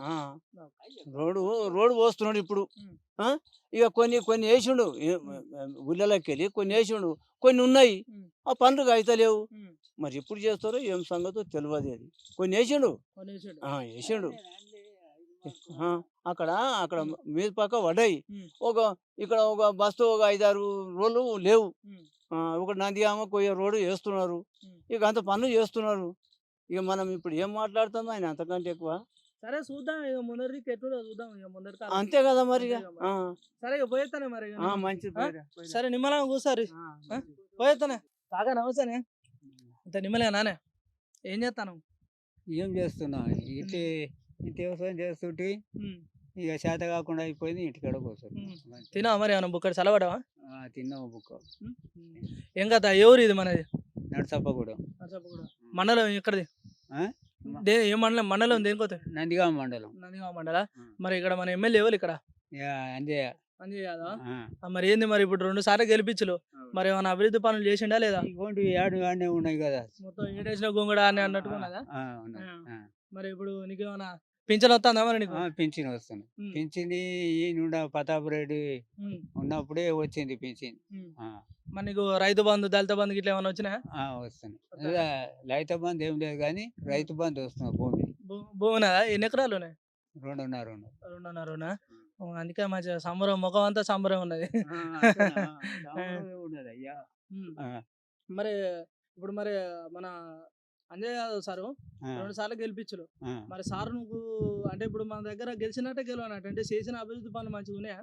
రోడ్డు పోస్తున్నాడు ఇప్పుడు. ఇక కొన్ని వేసిండు, ఊళ్ళలోకి వెళ్ళి కొన్ని వేసిండు, కొన్ని ఉన్నాయి. ఆ పనులు అయితలేవు. మరి ఎప్పుడు చేస్తారో ఏం సంగతో తెలియదు. అది కొన్ని వేసిండు. అక్కడ మీద పక్క పడ్డాయి. ఇక్కడ ఒక బస్తు ఒక 5-6 రోజులు లేవు. ఒక నందిగామ కొయ్య రోడ్డు చేస్తున్నారు. ఇక అంత పనులు చేస్తున్నారు. ఇక మనం ఇప్పుడు ఏం మాట్లాడతాం ఆయన అంతకంటే ఎక్కువ.
సరే చూద్దాం ఇక ముందరికి ఎట్లుందో చూద్దాం ఇక ముందరి కాలం.
అంతే కదా మరి ఇక.
అంతే కదా సరే ఇక పోయేస్తానే మరి ఇక నేను.
మంచిది
ఆ?
పోయిరా, పోయిరా.
సరే నిమ్మలం కూసారి
మంచిది.
పోయేస్తానే కాగా నమస్తేనే ఇంత నిమ్మలే నానే ఏం చేస్తాను
ఏం చేస్తున్నా ఇంటి ఇంటి వ్యవసాయం చేస్తుంటే ఇక చేత కాకుండా అయిపోయింది ఇంటికాడ కూర్చొని
తిన్నావా మరి ఏమన్నా బుక్కడి చల్లబడవా
తిన్నాము బుక్క
ఏం కదా ఎవరు ఇది మనది
నడుసప్ప కూడా
మండలం ఎక్కడిది
ఆ?
ఏ మండలం మండలం దేనికోతే
నందిగామ మండలం
నందిగామ మండల మరి ఇక్కడ మన ఎమ్మెల్యే ఎవరు ఇక్కడ
ఇక అంజయ్య
అంజయ్ యాదవ్
ఆ.
మరి ఏంది మరి ఇప్పుడు 2 సార్లు గెలిపించలు మరి ఏమైనా అభివృద్ధి పనులు చేసిండా లేదా
ఇటువంటి ఆడనే ఉన్నాయి కదా
మొత్తం ఏడేసిన గొంగడ అని అన్నట్టుగా ఉన్నదా
ఆ, ఉన్నాయి. ఆ.
మరి ఇప్పుడు నీకు ఏమైనా పింఛన్ వస్తుందా మరి నీకు
పింఛన్ వస్తుంది
ఉమ్.
పింఛన్ ఈ నుండి ప్రతాప్ రెడ్డి
ఉమ్,
ఉన్నప్పుడే వచ్చింది పింఛన్
ఉమ్.
ఆ.
మరి నీకు రైతు బంధు దళిత బంధు ఇట్లా ఏమైనా వచ్చినా
వస్తుంది రైతు బంధు ఏం లేదు కానీ రైతు బంధు వస్తుంది భూమి
భూమి ఉన్నదా ఎన్ని ఎకరాలు ఉన్నాయి
2.5
2.5 అందుకే మంచిగా సంబరం ముఖం అంతా సంబరం ఉన్నది
ఉన్నది అయ్యా
ఉమ్.
ఆ.
మరి ఇప్పుడు మరి మన అంజయ్ యాదవ్ సారు
ఆ.
2 సార్లు గెలిపించరు
ఆ.
మరి సార్ నువ్వు అంటే ఇప్పుడు మన దగ్గర గెలిచినట్టే గెలవనట్టు అంటే చేసిన అభివృద్ధి పనులు మంచిగా ఉన్నాయా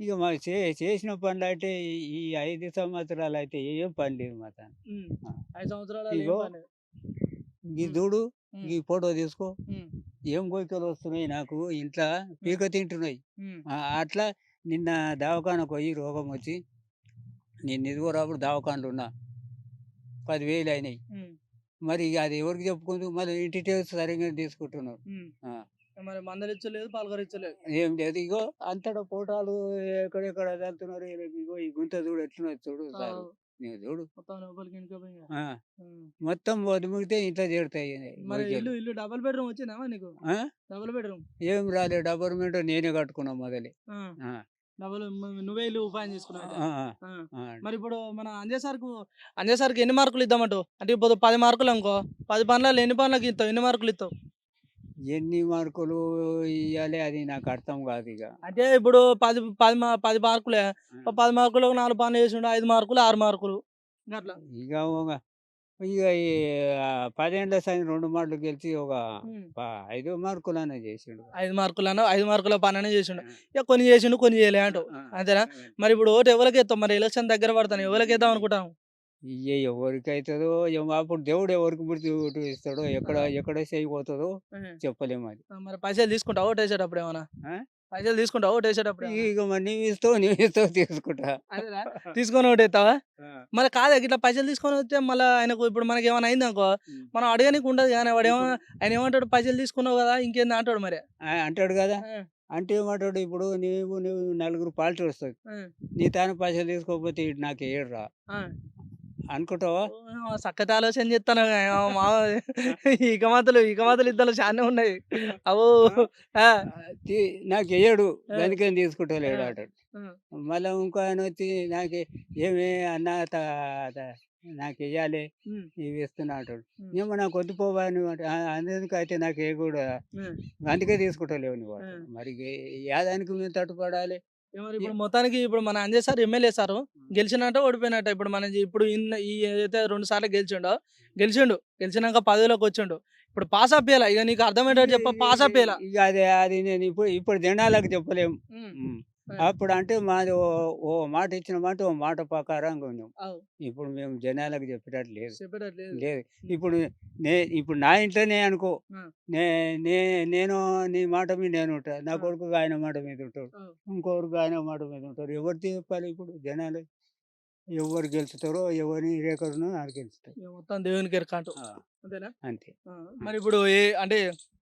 ఇక మాకు చేసిన పనులు అంటే ఈ 5 సంవత్సరాలు అయితే ఏం పని లేదు మా తాను
ఉమ్.
ఆ.
5 సంవత్సరాలు ఏం
ఇగో.
పని లేదు.
ఈ
ఉమ్.
చూడు
ఉమ్.
ఈ ఫోటో తీసుకో
ఉమ్.
ఏం కోరికలు వస్తున్నాయి నాకు ఇంట్లో పీక తింటున్నాయి
ఉమ్.
అట్లా నిన్న దవాఖానకు పోయి రోగం వచ్చి నేను ఇదిగోరాప్పుడు దవాఖానలు ఉన్నా 10,000 అయినాయి
ఉమ్.
మరి ఇక అది ఎవరికి చెప్పుకుంటూ మళ్ళీ ఇంటి టేస్ట్ సరిగ్గా తీసుకుంటున్నారు
ఉమ్.
ఆ.
మరి మందలిచ్చలేదు పలకరించలేదు
ఏం లేదు ఇగో అంతటా ఫోటోలు ఎక్కడెక్కడ వెళ్తున్నారు ఇగో ఈ గుంత చూడు ఎట్లున్నది చూడు సారు నీవు చూడు
మొత్తం లోపలికి వెనుకపోయింది
ఆ. మొత్తం వదిమిగితే ఇంట్లో చేరుతాయి
మరి
గొయ్యలు.
ఇల్లు డబుల్ బెడ్రూమ్ వచ్చిందా నీకు
ఆ?
డబుల్ బెడ్రూమ్
ఏం రాలేదు డబ్బర్మెంట్ నేనే కట్టుకున్నా మొదలే ఆ.
డబుల్ నువ్వే ఇల్లు ఉపాయం చేసుకున్నావు
ఆ, ఆ,
ఆ.
ఆ.
మరి ఇప్పుడు మన అంజయ్ సార్కి ఎన్ని మార్కులు ఇద్దామంటావు అంటే ఇప్పుడు 10 మార్కులు అనుకో 10 పనులలో ఎన్ని పనులకు ఇస్తావు ఎన్ని మార్కులు ఇస్తావు
ఎన్ని మార్కులు ఇవ్వాలి అది నాకు అర్థం కాదు ఇక
అంటే ఇప్పుడు 10 మార్కులే 10 మార్కులకు 4 పనులు చేసి 5 మార్కులు 6 మార్కులు అట్లా
ఇక ఇక ఈ 10 ఏళ్ళ సైన్ 2 మార్కులు గెలిచి ఒక 5 మార్కులనే చేసిండు
5 మార్కుల పని అనేది చేసిండు ఇక కొన్ని చేసిండు కొన్ని చేయలే అంటావు అంతేనా మరి ఇప్పుడు ఓటు ఎవరికి ఇస్తావు మరి ఎలక్షన్ దగ్గర పడతాను ఎవరికి ఇద్దాం అనుకుంటాను
ఇక ఎవరికి అవుతుందో అప్పుడు దేవుడు ఎవరికి బుద్ధి ఓటు ఇస్తాడో ఎక్కడ చేయబోతుందో చెప్పలేము అది
మరి పైసలు తీసుకుంటావు ఓటు వేసేటప్పుడు ఏమన్నా
ఆ?
పైసలు తీసుకుంటావు ఓటు వేసేటప్పుడు ఏమన్నా?
ఇక మరి నీవు ఇస్తావు తీసుకుంటా
అదేనా? తీసుకొని ఓటు వేస్తావా మరి కాదు ఇట్లా పైసలు తీసుకొని వస్తే మళ్ళీ ఆయనకు ఇప్పుడు మనకి ఏమైనా అయింది అనుకో మనం అడగనికి ఉండదు కానీ వాడు ఆయన ఏమంటాడు పైసలు తీసుకున్నావు కదా ఇంకేంది అంటాడు మరి
అంటాడు కదా
ఆ.
అంటే ఏమంటాడు ఇప్పుడు నువ్వు 4 పార్టీ వస్తుంది
ఆ.
నీ తాను పైసలు తీసుకోకపోతే ఇటు నాకు ఏడురా
ఆ.
అనుకుంటావా
చక్కటి ఆలోచన చేస్తాను ఇక మాతలు ఇద్దరు చాలా ఉన్నాయి అవో ఆ.
నాకు వేయడు దానికేం తీసుకుంటా లేడు
ఆ.
అంటాడు
ఆ.
మళ్ళీ ఇంకో ఆయన వచ్చి నాకు ఏమి అన్న నాకు వేయాలి
ఉమ్.
ఇవి ఇస్తున్నా అంటాడు
ఉమ్.
ఏమో నాకు వద్దుపోవా నువ్వు అంటే అందుకు అయితే నాకు ఏ కూడా
ఉమ్.
అందుకే తీసుకుంటలేవు నువ్వు అంటాడు.
ఉమ్.
మరి యాదానికి మేము తట్టుపడాలి
మరి ఇప్పుడు మొత్తానికి ఇప్పుడు మన అంజయ్ సార్ ఎమ్మెల్యే సారు గెలిచినట్ట ఓడిపోయినట్ట ఇప్పుడు మన ఇప్పుడు ఈ ఏదైతే 2 సార్లు గెలిచిండు గెలిచినాక పదవిలోకి వచ్చిండు ఇప్పుడు పాస్ అప్పేలా ఇక నీకు అర్థమయ్యేటట్టు చెప్ప పాస్ అప్పేలా
ఇక అది నేను ఇప్పుడు జనాలకు చెప్పలేము ఉమ్. అప్పుడు అంటే మాది ఓ మాట ఇచ్చిన మాట ఓ మాట ప్రకారంగా ఉన్నాం ఇప్పుడు మేము జనాలకు చెప్పేటట్టు లేదు
చెప్పేటట్లేదు
లేదు ఇప్పుడు నా ఇంట్లోనే అనుకో నేను నీ మాట మీద నేను ఉంటా నా కొడుకు ఆయన మాట మీద ఉంటాడు ఇంకొకరికి ఆయన మాట మీద ఉంటారు ఎవరు చెప్పాలి ఇప్పుడు జనాలు ఎవరు గెలుచుతారో ఎవరిని రేకరునో ఆడు గెలుచుతారు
మొత్తం దేవునికి ఎరకంటూ అంతేనా
అంతే
మరి ఇప్పుడు అంటే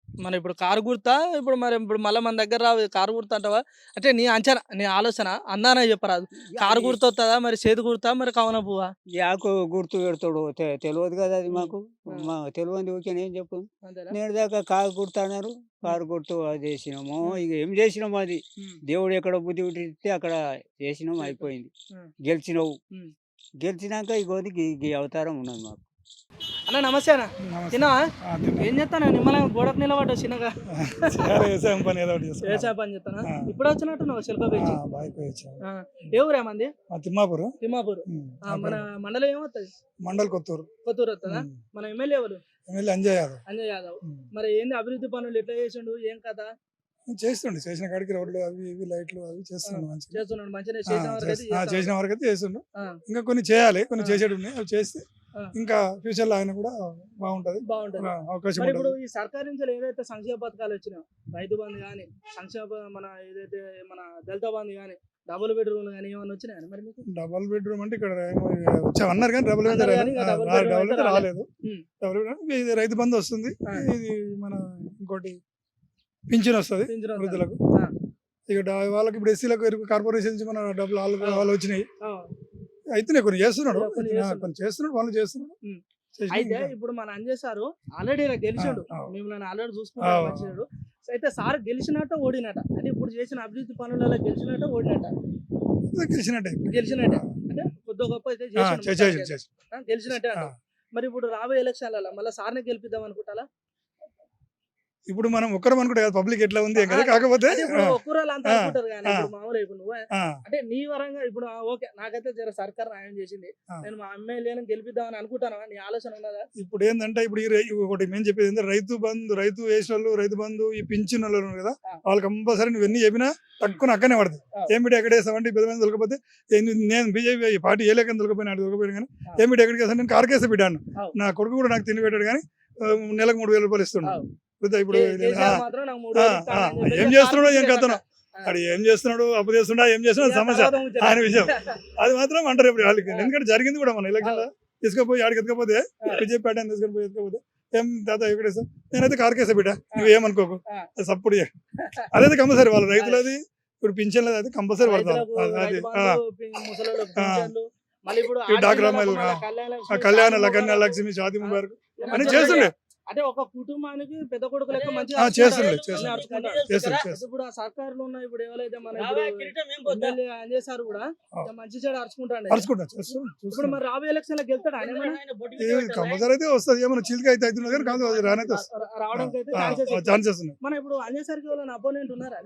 మన ఇప్పుడు కారు గుర్తా ఇప్పుడు మళ్ళీ మన దగ్గర రావు కారు గుర్తా అంటావా అంటే నీ అంచనా నీ ఆలోచన అందానే చెప్పరాదు కారు గుర్తు వస్తుందా మరి చేతి గుర్తా మరి కవన పువ్వా
యాకు గుర్తు పెడతాడు తెలియదు కదా అది మాకు తెలియదు ఓకే నేను చెప్పు నేను దాకా కారు గుర్తు అన్నారు కారు గుర్తు అది చేసినాము ఇక ఏం చేసినాము అది దేవుడు ఎక్కడ బుద్ధి పుట్టిస్తే అక్కడ చేసినాము అయిపోయింది గెలిచినావు గెలిచినాక ఇగోది ఈ అవతారం ఉన్నది మాకు
అన్న నమస్తే అన్న. తిన్నావా? ఏం చేస్తాను నిమ్మలం గోడకు నిలబడ్డా చిన్నగా
వ్యవసాయం పని ఏదో ఒకటి చేసుకుంటాం.
వ్యవసాయ పని చేస్తానా? ఇప్పుడు వచ్చినట్టున్నావు చిలక పెంచి.
బాగా పోయొచ్చాం.
ఏ ఊరే మంది?
తిమ్మాపూర్
తిమ్మాపూర్. మన మండలం ఏమవుతుంది?
మండల్ కొత్తూరు.
కొత్తూరు వస్తుందా? మన ఎమ్మెల్యే ఎవరు?
ఎమ్మెల్యే అంజయ్ యాదవ్
అంజయ్ యాదవ్. మరి ఏంది అభివృద్ధి పనులు ఎట్లా చేసిండు ఏం కథ?
చేస్తుండే, చేసిన కాడికి రోడ్లు అవి ఇవి లైట్లు అవి చేస్తున్నాడు మంచిగా.
చేస్తున్నాడు మంచిగా చేసిన వరకు అయితే చేస్తా
చేసిన వరకు అయితే చేస్తుండు.
ఆ.
ఇంకా కొన్ని చేయాలి, కొన్ని
ఆ.
చేసేటి ఉన్నాయి, అవి చేస్తే
ఆ.
ఇంకా ఫ్యూచర్ లో ఆయన కూడా బాగుంటది,
బాగుంటుంది.
అవకాశం
మరి ఇప్పుడు
ఉంటుంది.
ఈ సర్కార్ నుంచి ఏదైతే సంక్షేమ పథకాలు వచ్చినాయో రైతు బంధు కానీ మన ఏదైతే మన దళిత బంధు కానీ డబుల్ బెడ్రూమ్ కానీ ఏమైనా వచ్చినాయని మరి మీకు?
డబుల్ బెడ్రూమ్ అంటే ఇక్కడ ఏమో వచ్చా అన్నారు కానీ డబుల్
అన్నారు కానీ ఇంకా double bedroom
డబుల్
అయితే
రాలేదు.
ఉమ్.
డబుల్ బెడ్రూమ్ ఇది రైతు బంధు వస్తుంది,
ఆ.
ఇది మన ఇంకోటి పింఛన్ వస్తుంది
పింఛన్ వస్తుందా?
వృద్ధులకు.
ఆ.
ఇక వాళ్ళకి ఇప్పుడు ఎస్సీలకు కార్పొరేషన్ నుంచి మన డబ్బులు వాళ్ళు వచ్చినాయి,
ఆ.
అయితే కొన్ని చేస్తున్నాడు,
కొన్ని చేస్తున్నాడు.
కొన్ని చేస్తున్నాడు, వాళ్ళు చేస్తున్నాడు.
ఉమ్.
చేసిన
అయితే
ఇంకా-
ఇప్పుడు మన అంజయ్ సారు ఆల్రెడీ ఇలా గెలిచాడు,
ఆ.
మిమ్మల్ని ఆల్రెడీ చూసుకున్నాడు
ఆ.
మంచిగా. అయితే సార్ గెలిచినట్ట ఓడినట అంటే ఇప్పుడు చేసిన అభివృద్ధి పనులలో గెలిచినట్ట ఓడినట్ట?
గెలిచినట్టే.
గెలిచినట్టే అంటే కొద్ది గొప్ప అయితే చేసిండు
చేసి
మొత్తానికి అయితే. గెలిచినట్టే అంట. మరి ఇప్పుడు రాబోయే ఎలక్షన్లలో మళ్ళీ సార్ని గెలిపిద్దాం అనుకుంటారా?
ఇప్పుడు మనం ఒక్కరం అనుకుంటే కదా పబ్లిక్ ఎట్లా ఉంది కదా, కాకపోతే
అంటే ఇప్పుడు ఒక్కరోజు అంతా
ఆ.
అనుకుంటారు కానీ
ఆ.
ఇప్పుడు మామూలు ఇప్పుడు నువ్వే
ఆ,
అంటే నీ వరంగా ఇప్పుడు ఓకే నాకైతే జర సర్కార్ న్యాయం చేసింది,
ఆ.
నేను మా ఎమ్మెల్యేని గెలిపిద్దామని అనుకుంటాను, నీ ఆలోచన ఉన్నదా?
ఇప్పుడు ఏంటంటే ఇప్పుడు ఒకటి మేము చెప్పేది ఏంటంటే రైతు వేసిన వాళ్ళు, రైతు బంధు, ఈ పింఛన్ వాళ్ళు ఉన్నారు కదా,
ఆ.
వాళ్ళు కంపల్సరీ నువ్వు ఎన్ని చెప్పినా తక్కువ అక్కనే పడుతుంది.
ఆ.
ఏమిటి ఎక్కడ వేస్తామంటే పెద్ద మంది దొరకపోతే నేను బీజేపీ పార్టీ ఏ లేక దొరకపోయినా అటు దొరకపోయినా కానీ
ఆ.
ఏమిటి ఎక్కడికి వేస్తాను నేను కార్కేసే పెట్టాను.
ఆ.
నా కొడుకు కూడా నాకు తిని పెట్టాడు కానీ నెలకు 3,000 రూపాయలు ఇస్తుండు.
ఆ.
ఇప్పుడు
కేసీఆర్ మాత్రం నాకు 3
ఆ,
వేలు ఇస్తానని
ఆ,
చెప్పేసి
ఏం చేస్తున్నాడో ఏం
కార్పొరేషన్
కథనో,
ఆ.
అది ఏం చేస్తున్నాడు, అప్పు చేస్తున్నా ఏం చేస్తున్నాడు
ఇక
సమస్య
తర్వాత ముచ్చట.
ఆయన విషయం. అది మాత్రం అంటారు ఇప్పుడు వాళ్ళకి, ఎందుకంటే జరిగింది కూడా మన ఎలక్షన్ లో తీసుకుపోయి ఆడికి ఎత్తుకపోతే బీజేపీ పార్టీ తీసుకుని ఎత్తుకపోతే ఏం తాత ఎక్కడేస్తా, నేనైతే కార్కేసా బిడ్డ, నువ్వు ఏమనుకోకు సప్పుడు అదైతే కంపల్సరీ వాళ్ళ రైతులది ఇప్పుడు పింఛన్లు అయితే కంపల్సరీ పడతారు.
రైతులకు
అది
రైతు బంధు, ముసలోళ్ళకు పింఛన్లు, మళ్ళీ ఇప్పుడు
ఈ డాక్రా
ఆడపిల్లలకు
మహిళలు,
మళ్ళీ కళ్యాణ
కళ్యాణ
లక్ష్మి,
కన్యా
షాదీ
లక్ష్మి షాదీ ముబారక్
ముబారక్
అని చేస్తుండే.
అంటే ఒక కుటుంబానికి పెద్ద కొడుకు లెక్క మంచిగా
చేస్తుండే,
అన్ని
చేస్తుండే.
అరుచుకుంటారు.
చేస్తుండే.
ఇప్పుడు ఆ సర్కారులో ఉన్న ఇప్పుడు ఎవరైతే మన ఎమ్మెల్యే అంజయ్ సార్ కూడా ఇంకా మంచి చెడు అరుచుకుంటాడు.
అరుచుకుంటా చేస్తుండే,
ఇప్పుడు
చూస్తుండే.
మరి రాబోయే ఎలక్షన్ లో గెలుతాడు ఆయన ఏమన్నా?
కంపల్సరీ అయితే వస్తుంది, ఏమైనా చిలిక అయితే అవుతున్నది కానీ కాదు, అది రానైతే వస్తుంది,
రావడానికి అయితే ఛాన్సెస్ ఎక్కువ.
ఛాన్సెస్ ఉన్నాయి.
మన ఇప్పుడు అంజయ్ సార్కి ఎవరైనా అపోనెంట్ ఉన్నారా?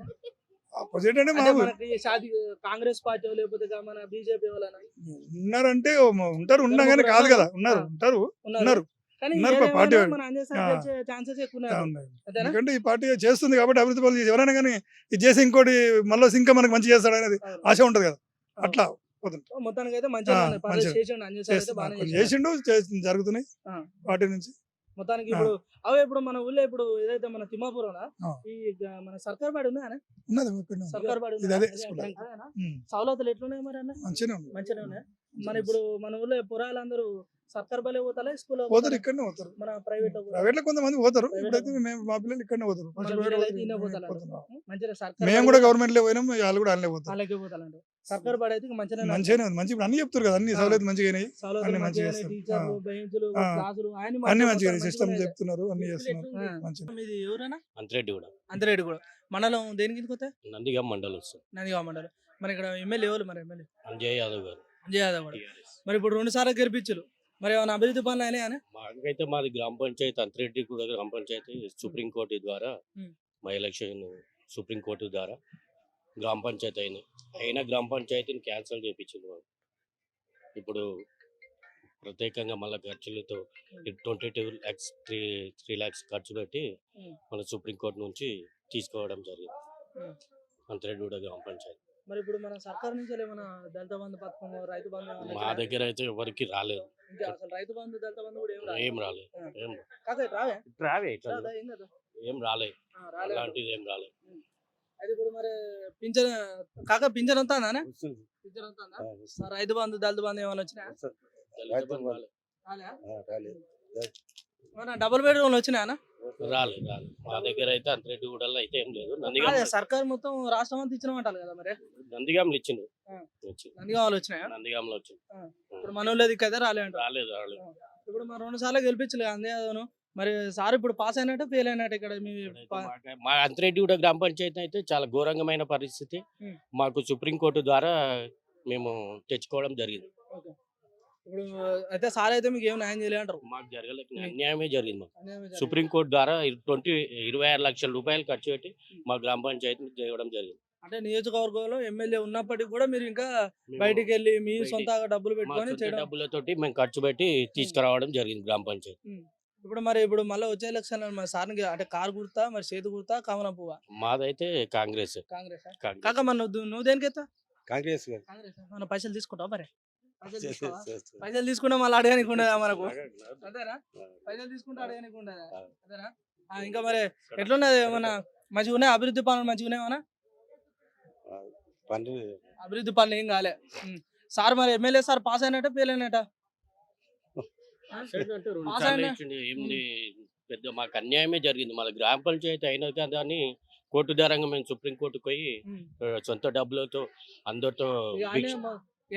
ఆపోజిట్ అంటే
అంటే
మా
మనకి షాది కాంగ్రెస్ పార్టీ లేకపోతే మన బీజేపీ ఎవరైనా
ఉన్నారంటే ఉంటారు, ఉన్నా కానీ కాదు కదా, ఉన్నారు ఉంటారు ఉన్నారు
కానీ
ఉన్నారు
ఏదేమైనా
పార్టీ
మన అంజయ్ సార్
ఆ.
గెలిచే ఛాన్సెస్ ఎక్కువ ఉన్నాయి.
ఉన్నాయి.
అంతేనా?
ఎందుకంటే ఈ పార్టీ చేస్తుంది కాబట్టి అభివృద్ధి పనులు చేసి ఎవరైనా కానీ ఇది చేసి ఇంకోటి మళ్ళీ ఇంకా మనకు మంచి చేస్తాడు అనేది
అవును.
ఆశ ఉంటది కదా, అట్లా
మొత్తానికి అయితే మంచిగా
ఆ,
ఉన్నాయి. పర్లేదు
మంచిగా.
చేసిండు అంజయ్ సార్ అయితే బాగానే చేసిండు.
చేసిండు జరుగుతున్నాయి
ఆ.
పార్టీ నుంచి.
మొత్తానికి ఇప్పుడు అవే ఇప్పుడు మన ఊళ్ళో ఇప్పుడు ఏదైతే మన తిమ్మాపురం
ఆ.
ఈ మన సర్కార్ బాడి ఉందా
ఉన్నది ఓపెన్.
సర్కార్ బాడి
ఇది అదే స్కూల్. ఉమ్.
సౌలతులు ఎట్లున్నాయి మరి అన్న?
మంచిగానే ఉంది.
మంచిగానే ఉన్నాయి. మన ఇప్పుడు మన ఊళ్ళో పురాలందరూ సర్కార్ బలే పోతారా స్కూల్
పోతారు, ఇక్కడనే పోతారు.
మన ప్రైవేట్
ప్రైవేట్ లో కొంతమంది పోతారు,
Private
ఇప్పుడైతే మేము మా పిల్లలు ఇక్కడనే పోతారు.
మన
ఫస్ట్
పిల్లలు అయితే
ప్రైవేట్
ఈయనే
పోతారు.
పోతారు. మంచిగా సర్కార్
మేము కూడా గవర్నమెంట్ లో పోయినాం, వాళ్ళు కూడా అల్లే పోతారు.
అలాగే పోతారండి. సర్కార్ బడి అయితే మంచిగా
మంచిగానే ఉంది, మంచి ఇప్పుడు అన్ని చెప్తారు కదా, అన్ని
ఆ.
సౌలభ్యం మంచిగా అయినాయి,
సౌలతులు
అన్ని
మంచిగా
మంచిగా
టీచర్లు
చేస్తారు.
బెంచులు
ఆ.
క్లాసులు
అన్ని మంచిగా సిస్టమ్ చెప్తున్నారు, అన్ని చేస్తున్నారు
ఆ.
మంచిగా.
మీది ఎవరైనా?
అంతరెడ్డి కూడా
అంతరేడు కూడా మండలం దేనికి కిందకి వస్తే?
నందిగాం మండలం వస్తుంది.
నందిగామ మండలం. మరి ఇక్కడ ఎమ్మెల్యే ఎవరు? మరి ఎమ్మెల్యే
అంజయ్ యాదవ్ గారు
అంజయ్ యాదవ్ కూడా.
TRS.
మరి ఇప్పుడు 2 సార్లు గెలిపించరు, మరి ఏమైనా అభివృద్ధి పనులు అయినాయని?
మాకైతే మాది గ్రామ పంచాయతీ అంతరెడ్డి కూడా గ్రామ పంచాయతీ సుప్రీంకోర్టు ద్వారా
ఉమ్.
మా ఎలక్షన్ సుప్రీంకోర్టు ద్వారా గ్రామ పంచాయతీ అయినా గ్రామ పంచాయతీని క్యాన్సిల్ చేయించింది మాకు. ఇప్పుడు ప్రత్యేకంగా మళ్ళీ ఖర్చులతో 22 lakhs 3 lakhs ఖర్చు పెట్టి
ఉమ్.
మన సుప్రీంకోర్టు నుంచి తీసుకోవడం జరిగింది
ఉమ్.
అంతరెడ్డి కూడా గ్రామ పంచాయతీ.
మరి ఇప్పుడు మన సర్కార్ నుంచి ఏమైనా దళిత బంధు పథకం, రైతు బంధు ఏమైనా
మా
వచ్చినాయా?
దగ్గర అయితే ఎవరికి రాలేదు,
ఇంకా అసలు రైతు బంధు దళిత బంధు కూడా ఏం
ఏం
రాలేదు.
రాలేదు, ఏం
కాక రావే
రావే ఇట్లా
రాదా? ఏం కదా
ఏం రాలేదు,
రాలేదు.
అలాంటిది ఏం రాలేదు.
అది ఇప్పుడు మరి పింఛన్ కాక పింఛన్ వస్తుందా? పింఛన్ వస్తుందా? మరి రైతు బంధు దళిత బంధు ఏమైనా వచ్చినాయా?
దళిత బంధు
రాలే? మన డబుల్ బెడ్రూమ్లు వచ్చినాయా?
రాలేదు. మా దగ్గర అయితే అంతరెడ్డి గూడల్లో అయితే ఏం లేదు.
అదే సర్కార్ మొత్తం రాష్ట్రం అంతా ఇచ్చినమంటారు కదా, మరి
నందిగాంలో ఇచ్చింది,
ఆ. నందిగామలు వచ్చినాయా?
నందిగాంలో వచ్చింది.
ఇప్పుడు మన ఊళ్ళో దిక్కు అయితే రాలేదు.
రాలేదు.
ఇప్పుడు మరి 2 సార్లు గెలిపించలేదు అందేను. మరి సార్ ఇప్పుడు పాస్ అయినట్టు ఫెయిల్ అయినట్టు ఇక్కడ మీ
మా అంతరెడ్డి కూడా గ్రామ పంచాయతీ అయితే చాలా ఘోరంగమైన పరిస్థితి.
ఉమ్.
మాకు సుప్రీంకోర్టు ద్వారా మేము తెచ్చుకోవడం జరిగింది.
ఇప్పుడు అయితే సార్ అయితే మీకు ఏం న్యాయం చేయలే అంటారు.
మాకు జరగలేదు, అన్యాయమే జరిగింది మాకు.
అన్యాయమే జరిగింది.
సుప్రీంకోర్టు ద్వారా 26 లక్షల రూపాయలు ఖర్చు పెట్టి మా గ్రామ పంచాయతీ చేయడం జరిగింది.
అంటే నియోజకవర్గంలో ఎమ్మెల్యే ఉన్నప్పటికీ కూడా మీరు ఇంకా
మేము
బయటికి వెళ్ళి మీ
బయటికి
సొంత డబ్బులు
మా
పెట్టుకొని
సొంత
చేయడం.
డబ్బులతోటి మేము ఖర్చు పెట్టి తీసుకురావడం జరిగింది గ్రామ పంచాయతీ.
ఇప్పుడు మళ్ళీ వచ్చే ఎలక్షన్ మరి సార్కి అంటే కారు గుర్తా మరి చేతి గుర్తా కమలం పువ్వా?
మాదైతే కాంగ్రెస్.
కాంగ్రెస్
కాంగ్రెస్.
కాక మరి నువ్వు దేనికి ఎత్తా?
కాంగ్రెస్
కాంగ్రెస్ మన పైసలు తీసుకుంటావు మరి పైసలు తీసుకుంటే మళ్ళీ అడగనికి ఉండదా మనకు? అంతేనా? పైసలు తీసుకుంటే అడగనికి ఉండదా? అంతేనా? ఇంకా మరి ఎట్లున్నది ఏమన్నా మంచిగా ఉన్నాయి అభివృద్ధి పనులు మంచిగా ఉన్నాయా? అభివృద్ధి పనులు ఏం కాలే. సార్ మరి ఎమ్మెల్యే సార్ పాస్ అయినట్ట ఫెయిల్ అయినట్ట?
పాస్ అయినా ఏముంది, పెద్ద మాకు అన్యాయమే జరిగింది. మన గ్రామ పంచాయతీ అయినా కదా అని కోర్టు ద్వారంగా మేము సుప్రీం కోర్టుకు పోయి సొంత డబ్బులతో అందరితో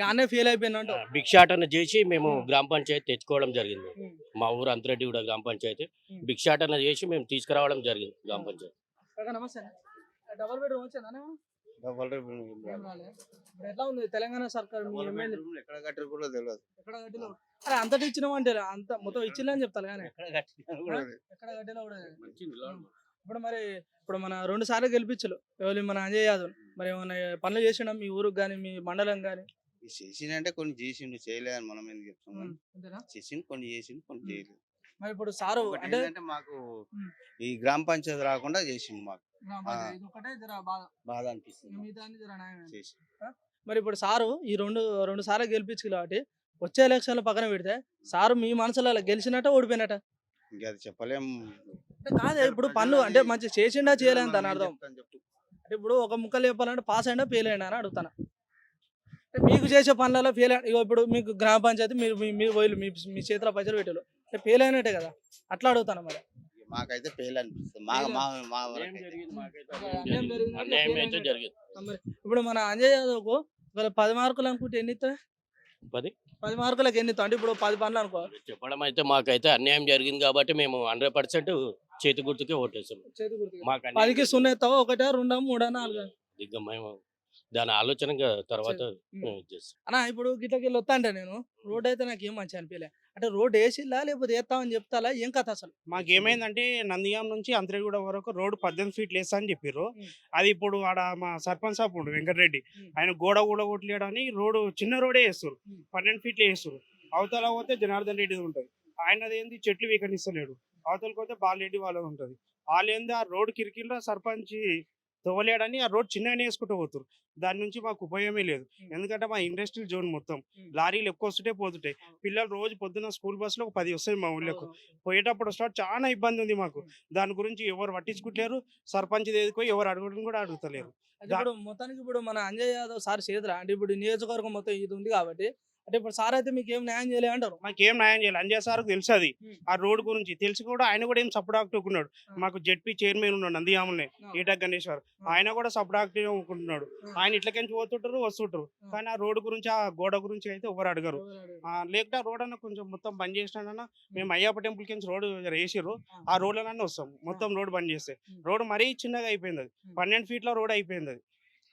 ఆనే ఫెయిల్ అయిపోయినట్టు
భిక్షాటన చేసి మేము గ్రామ పంచాయతీ తెచ్చుకోవడం జరిగింది. మా ఊరు అంతరెడ్డి కూడా గ్రామ పంచాయతీ భిక్షాటన చేసి మేము తీసుకురావడం జరిగింది గ్రామ పంచాయతీ.
నమస్తే. డబుల్ బెడ్రూమ్ వచ్చిందా? ఎట్లా ఉంది తెలంగాణ సర్కార్? మీ ఎమ్మెల్యే
ఎక్కడ కట్టారు కూడా తెలియదు.
ఎక్కడ కట్టిలో అరే అంతటి ఇచ్చినామంటే అంత మొత్తం ఇచ్చిందని చెప్తారు కానీ ఎక్కడ కట్టిలో కూడా ఇప్పుడు మరి ఇప్పుడు మన 2 సార్లు గెలిపించలు ఎవరు మన అంజయ్ యాదవ్ మరి ఏమైనా పనులు చేసినా మీ ఊరికి కానీ మీ మండలం కానీ?
చేసిండే కొన్ని చేసిండు, చేయలేదని మనం ఎందుకు చెప్తాం.
అంతేనా?
చేసిండు కొన్ని చేయలేదు.
మరి ఇప్పుడు సారు అంటే
ఏంటంటే మాకు ఈ గ్రామ పంచాయతీ రాకుండా చేసిండు, మాకు
ఇది ఒకటే జర బాధ
బాధ అనిపిస్తుంది.
మిగతా అన్ని జర న్యాయమే.
చేసి
మరి ఇప్పుడు సారు ఈ రెండు సార్లు గెలిపించు కాబట్టి వచ్చే ఎలక్షన్లు పక్కన పెడితే సారు మీ మనసులో గెలిచినట్ట ఓడిపోయినట్ట?
ఇంకా అది చెప్పలేం.
అంటే కాదే ఇప్పుడు పనులు అంటే మంచి చేసిండా చేయలేదు దాని అర్థం.
చెప్పు.
అంటే ఇప్పుడు ఒక ముక్కలు చెప్పాలంటే పాస్ అయినా ఫెయిల్ అయినా అని అడుగుతాను. అంటే మీకు చేసే పనులలో ఫెయిల్ ఇగో ఇప్పుడు మీకు గ్రామ పంచాయతీ మీరు పోయిలు మీ చేతిలో పైసలు పెట్టారు అంటే ఫెయిల్ అయినట్టే కదా, అట్లా అడుగుతాను. మరి
మాకైతే ఫెయిల్ అనిపిస్తుంది.
అన్యాయం అయితే జరిగింది.
మరి ఇప్పుడు మన అంజయ్ యాదవ్కు ఒకవేళ 10 మార్కులు అనుకుంటే ఎన్ని ఇస్తా? 10 మార్కులకు ఎన్ని ఇస్తా? అంటే ఇప్పుడు 10 పనులు అనుకో
చెప్పడం అయితే మాకైతే అన్యాయం జరిగింది కాబట్టి మేము 100% చేతి గుర్తుకే ఓటేస్తాం.
చేతి గుర్తుగా
మాకు
10కి 0 ఎత్తావా? 1, 2, 3, 4?
ఇక మేము దాని ఆలోచన తర్వాత చేస్తాం.
అన్నా ఇప్పుడు గిట్లకెళ్ళి వస్తా అంటే నేను రోడ్ అయితే నాకు ఏం మంచి అనిపించలే. అంటే రోడ్ వేసిల్లా లేకపోతే వేస్తామని చెప్తాలా ఏం కథ అసలు?
మాకు ఏమైందంటే నందిగాం నుంచి అంతరేగూడ వరకు రోడ్డు 18 ఫీట్లు వేస్తా అని చెప్పారు. అది ఇప్పుడు ఆడ మా సర్పంచ్ సాబ్ ఉండు వెంకటరెడ్డి, ఆయన గోడ కూడా కొట్టలేడని రోడ్డు చిన్న రోడే వేస్తారు, 12 ఫీట్లే వేస్తారు. అవతల పోతే జనార్దన్ రెడ్డి ఉంటుంది, ఆయనది ఏంది చెట్లు వీకనిస్తలేడు. అవతలకి పోతే బాలరెడ్డి వాళ్ళది ఉంటుంది. వాళ్ళు ఏంది ఆ రోడ్డు కిరికిలో సర్పంచ్ తవ్వలేడని ఆ రోడ్ చిన్నగానే వేసుకుంటూ పోతారు. దాని నుంచి మాకు ఉపయోగమే లేదు. ఎందుకంటే మా ఇండస్ట్రియల్ జోన్ మొత్తం లారీలు ఎక్కువ వస్తుంటే పోతుంటాయి. పిల్లలు రోజు పొద్దున్న స్కూల్ బస్సులో ఒక 10 వస్తాయి మా ఊళ్ళకు. పోయేటప్పుడు చాలా ఇబ్బంది ఉంది మాకు. దాని గురించి ఎవరు పట్టించుకుంటలేరు. సర్పంచ్ ఎదుర్కొని ఎవరు అడగడం కూడా అడుగుతలేరు.
ఇప్పుడు మొత్తానికి ఇప్పుడు మన అంజయ్ యాదవ్ సార్ చేతురా అంటే ఇప్పుడు నియోజకవర్గం మొత్తం ఇది ఉంది కాబట్టి అంటే ఇప్పుడు సార్ అయితే మీకు ఏం న్యాయం చేయలే అంటారు?
మాకేం న్యాయం చేయాలి? అంజయ్ సార్కు తెలుసు అది, ఆ రోడ్ గురించి తెలిసి కూడా ఆయన కూడా ఏం సపోర్ట్ ఆక్టుకున్నాడు. మాకు జెడ్పీ చైర్మన్ ఉన్నాడు నందిగామనే ఈటక్ గణేశ్వర్, ఆయన కూడా సపోర్ట్ ఆక్టివ్ అనుకుంటున్నాడు. ఆయన ఇట్లకెంచి పోతుంటారు వస్తుంటారు, కానీ ఆ రోడ్ గురించి ఆ గోడ గురించి అయితే ఎవరు అడగరు. లేకపోతే ఆ రోడ్ అన్న కొంచెం మొత్తం బంద్ చేసినాడన్నా మేము అయ్యప్ప టెంపుల్ కింద రోడ్ వేసిర్రు, ఆ రోడ్లన్నీ వస్తాం. మొత్తం రోడ్ బంద్ చేస్తే రోడ్ మరీ చిన్నగా అయిపోయింది, అది 12 ఫీట్ల రోడ్ అయిపోయింది. అది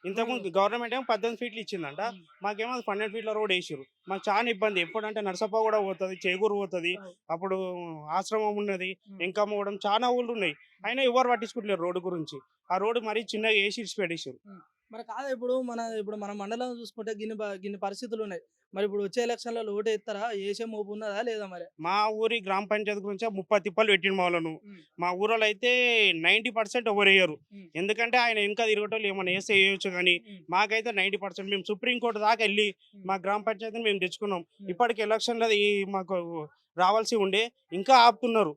ఇంతకుముందు గవర్నమెంట్ ఏమో 18 ఫీట్లు ఇచ్చిందంట, మాకేమో 12 ఫీట్ల రోడ్ వేసారు. మాకు చాలా ఇబ్బంది. ఎప్పుడంటే నరసప్ప కూడా పోతుంది, చేగూరు పోతుంది, అప్పుడు ఆశ్రమం ఉన్నది, ఎంకమ్మ కూడా చాలా ఊళ్ళు ఉన్నాయి. అయినా ఎవరు పట్టించుకుంటలేరు రోడ్డు గురించి. ఆ రోడ్డు మరీ చిన్నగా వేసి పెట్టేసారు.
మరి కాదు ఇప్పుడు మన మండలం చూసుకుంటే గిన్ని పరిస్థితులు ఉన్నాయి. మరి ఇప్పుడు వచ్చే ఎలక్షన్లలో ఓటు ఇస్తారా? వేసే మోపు ఉన్నదా లేదా? మరి
మా ఊరి గ్రామ పంచాయతీ గురించి 30 తిప్పలు పెట్టిన వాళ్ళను. మా ఊరిలో అయితే 90% ఎవరు వేయరు. ఎందుకంటే ఆయన ఇంకా తిరగటోళ్ళు ఏమైనా వేస్తే వేయచ్చు, కానీ మాకైతే 90%. మేము సుప్రీంకోర్టు దాకా వెళ్ళి మా గ్రామ పంచాయతీని మేము తెచ్చుకున్నాం. ఇప్పటికి ఎలక్షన్లో మాకు రావాల్సి ఉండే ఇంకా ఆపుతున్నారు.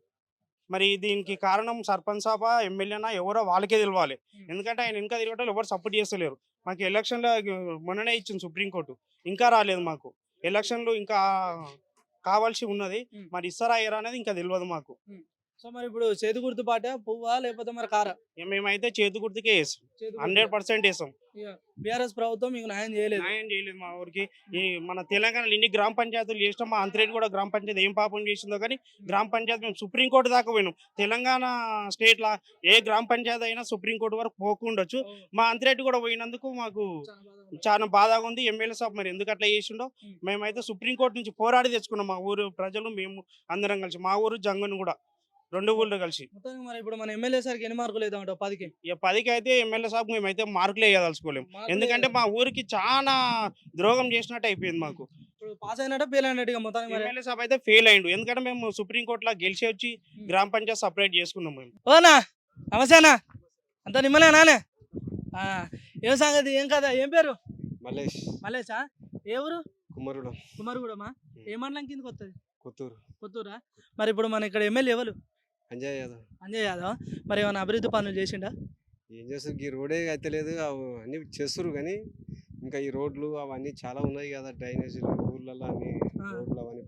మరి దీనికి కారణం సర్పంచ్ సాబా ఎమ్మెల్యేనా ఎవరో వాళ్ళకే తెలియాలి. ఎందుకంటే ఆయన ఇంకా తిరగటోళ్ళు ఎవరు సపోర్ట్ చేస్తలేరు. మాకు ఎలక్షన్లో మొన్ననే ఇచ్చింది సుప్రీంకోర్టు, ఇంకా రాలేదు. మాకు ఎలక్షన్లు ఇంకా కావాల్సి ఉన్నది, మరి ఇస్తారా అయ్యారా అనేది ఇంకా తెలియదు మాకు.
సో మరి ఇప్పుడు చేతి గుర్తు పాట పువ్వా లేకపోతే మరి కారా?
మేమైతే చేతి గుర్తుకే వేస్తాం,
చేతి
100% వేస్తాం.
బీఆర్ఎస్ ప్రభుత్వం మీకు న్యాయం చేయలేదు.
న్యాయం చేయలేదు మా ఊరికి. ఈ మన తెలంగాణలో ఇన్ని గ్రామ పంచాయతీలు చేసినాం, మా అంతరేటి కూడా గ్రామ పంచాయతీ ఏం పాపం చేసిందో కానీ గ్రామ పంచాయతీ మేము సుప్రీంకోర్టు దాకా పోయినాం. తెలంగాణ స్టేట్లో ఏ గ్రామ పంచాయతీ అయినా సుప్రీంకోర్టు వరకు పోకుండొచ్చు. మా అంతరేటి కూడా పోయినందుకు మాకు చాలా బాధగా ఉంది. ఎమ్మెల్యే సాబ్ మరి ఎందుకు అట్లా చేసిండో. మేమైతే సుప్రీంకోర్టు నుంచి పోరాడి తెచ్చుకున్నాం, మా ఊరు ప్రజలు మేము అందరం కలిసి. మా ఊరు జంగన్ కూడా 2 ఊళ్ళు కలిసి.
మొత్తానికి మరి ఇప్పుడు మన ఎమ్మెల్యే సార్కి ఎన్ని మార్కులు వేద్దామంటావు 10కి?
ఇక 10కి అయితే ఎమ్మెల్యే సాబ్ మేమైతే మార్కులు వేయదలుచుకోలేము, ఎందుకంటే మా ఊరికి చాలా ద్రోహం చేసినట్టు అయిపోయింది మాకు.
ఇప్పుడు పాస్ అయినట్టు ఫెయిల్ అయినట్టుగా మొత్తానికి మరి.
ఎమ్మెల్యే సాబ్ అయితే ఫెయిల్ అయ్యిండు, ఎందుకంటే మేము సుప్రీంకోర్టులో గెలిచి వచ్చి గ్రామ పంచాయతీ సపరేట్ చేసుకున్నాం మేము.
ఓనా నమస్తేనా, అంత నిమ్మలేనానే? ఏం సంగతి, ఏం కదా, ఏం పేరు?
మల్లేష్.
మల్లేషా? ఏ ఊరు?
కుమారుడు.
కుమారుగూడమా? ఏ మండలం కిందకి వస్తుంది?
కొత్తూరు.
కొత్తూరా? మరి ఇప్పుడు మన ఇక్కడ ఎమ్మెల్యే ఎవరు?
అంజయ్ యాదవ్.
అంజయ్ యాదవ్. మరి ఏమైనా అభివృద్ధి పనులు చేసిండా?
ఏం చేస్తారు, ఈ రోడే అయితే లేదు, అన్ని చేస్తారు కానీ ఇంకా ఈ రోడ్లు అవన్నీ చాలా ఉన్నాయి కదా, డ్రైనేజీలు ఊర్లలో అన్ని రోడ్లు అవన్నీ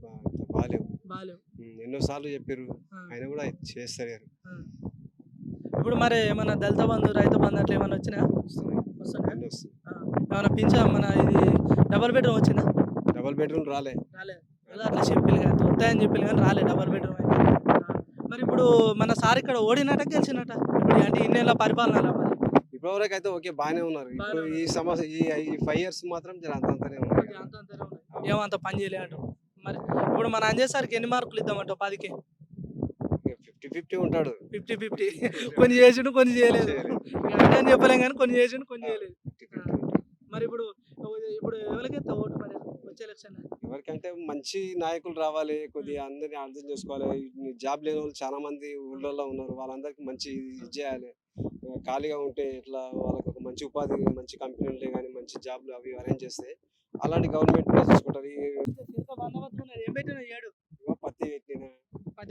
బాగాలేవు. ఎన్నోసార్లు చెప్పారు, ఆయన కూడా చేస్తారు.
ఇప్పుడు మరి ఏమన్నా దళిత బంధు, రైతు బంధు అట్లా ఏమన్నా వచ్చినా?
అన్నీ వస్తుంది.
ఏమన్నా పింఛన్ మన ఇది డబల్ బెడ్రూమ్ వచ్చిందా?
డబల్ బెడ్రూమ్ రాలే.
అట్లా చెప్పిల్లు కానీ వస్తాయని చెప్పిల్లు కానీ రాలే డబల్ బెడ్రూమ్ అయితే. మరి ఇప్పుడు మన సార్ ఇక్కడ ఓడినట్ట గెలిచినట్ట ఇప్పుడు అంటే ఇన్నేళ్ళ పరిపాలన మరి?
ఇప్పటివరకు అయితే ఓకే బాగానే ఉన్నారు. ఇప్పుడు ఈ సమస్య ఈ 5 years మాత్రం అంతంతనే ఉన్నారు.
ఏమంత పని చేయలే అంటావు. మరి ఇప్పుడు మన అంజయ్ సార్కి ఎన్ని మార్కులు ఇద్దామంటావు 10కి?
50-50 ఉంటాడు.
50-50. కొన్ని చేసిండు కొన్ని చేయలేదు. అని చెప్పలేం కానీ కొన్ని చేసిండు కొన్ని చేయలేదు. మరి ఇప్పుడు ఎవరికి ఓటు మరి వచ్చే ఎలక్షన్?
ఎవరికంటే మంచి నాయకులు రావాలి, కొద్దిగా అందరినీ అర్థం చేసుకోవాలి. జాబ్ లేని వాళ్ళు చాలా మంది ఊళ్ళల్లో ఉన్నారు, వాళ్ళందరికీ మంచి ఇది చేయాలి. ఖాళీగా ఉంటే ఇట్లా వాళ్ళకి ఒక మంచి ఉపాధి, మంచి కంపెనీలు కానీ మంచి జాబ్లు అవి అరేంజ్ చేస్తే అలాంటి గవర్నమెంట్ చూసుకుంటారు.
ఏం పెట్టినా ఏడు
పత్తి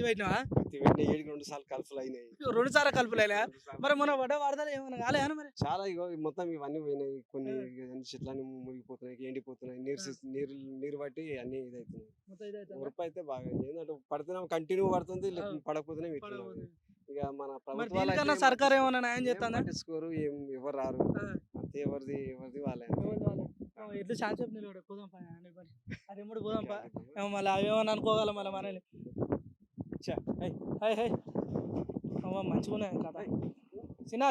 పెట్టినా 7కి 2 సార్లు కలుపులు అయినాయి.
2 సార్లు కలుపులేనా? మరి మన వరదలు ఏమైనా కాలేనా మరి?
చాలా మొత్తం ఇవన్నీ పోయినాయి. కొన్ని చెట్లన్నీ మునిగిపోతున్నాయి, ఎండిపోతున్నాయి. నీరు బట్టి అన్ని ఇదవుతున్నాయి. ఉరప అయితే బాగా ఏంటంటే పడుతున్నాం, కంటిన్యూ పడుతుంది, పడకపోతేనే ఇక మన ప్రభుత్వాలు
సర్కార్ ఏమైనా న్యాయం చేస్తుందా?
పట్టించుకోరు, ఎవరు రారు, అంతే ఎవరిది వాళ్ళే.
ఎట్లు శాంతి నిలబడే పోదాం పని అది ఎప్పుడు పోదాం మళ్ళీ అవేమని అనుకోగలం మళ్ళీ మనల్ని. మంచిగా ఉన్నాయి కదా చిన్న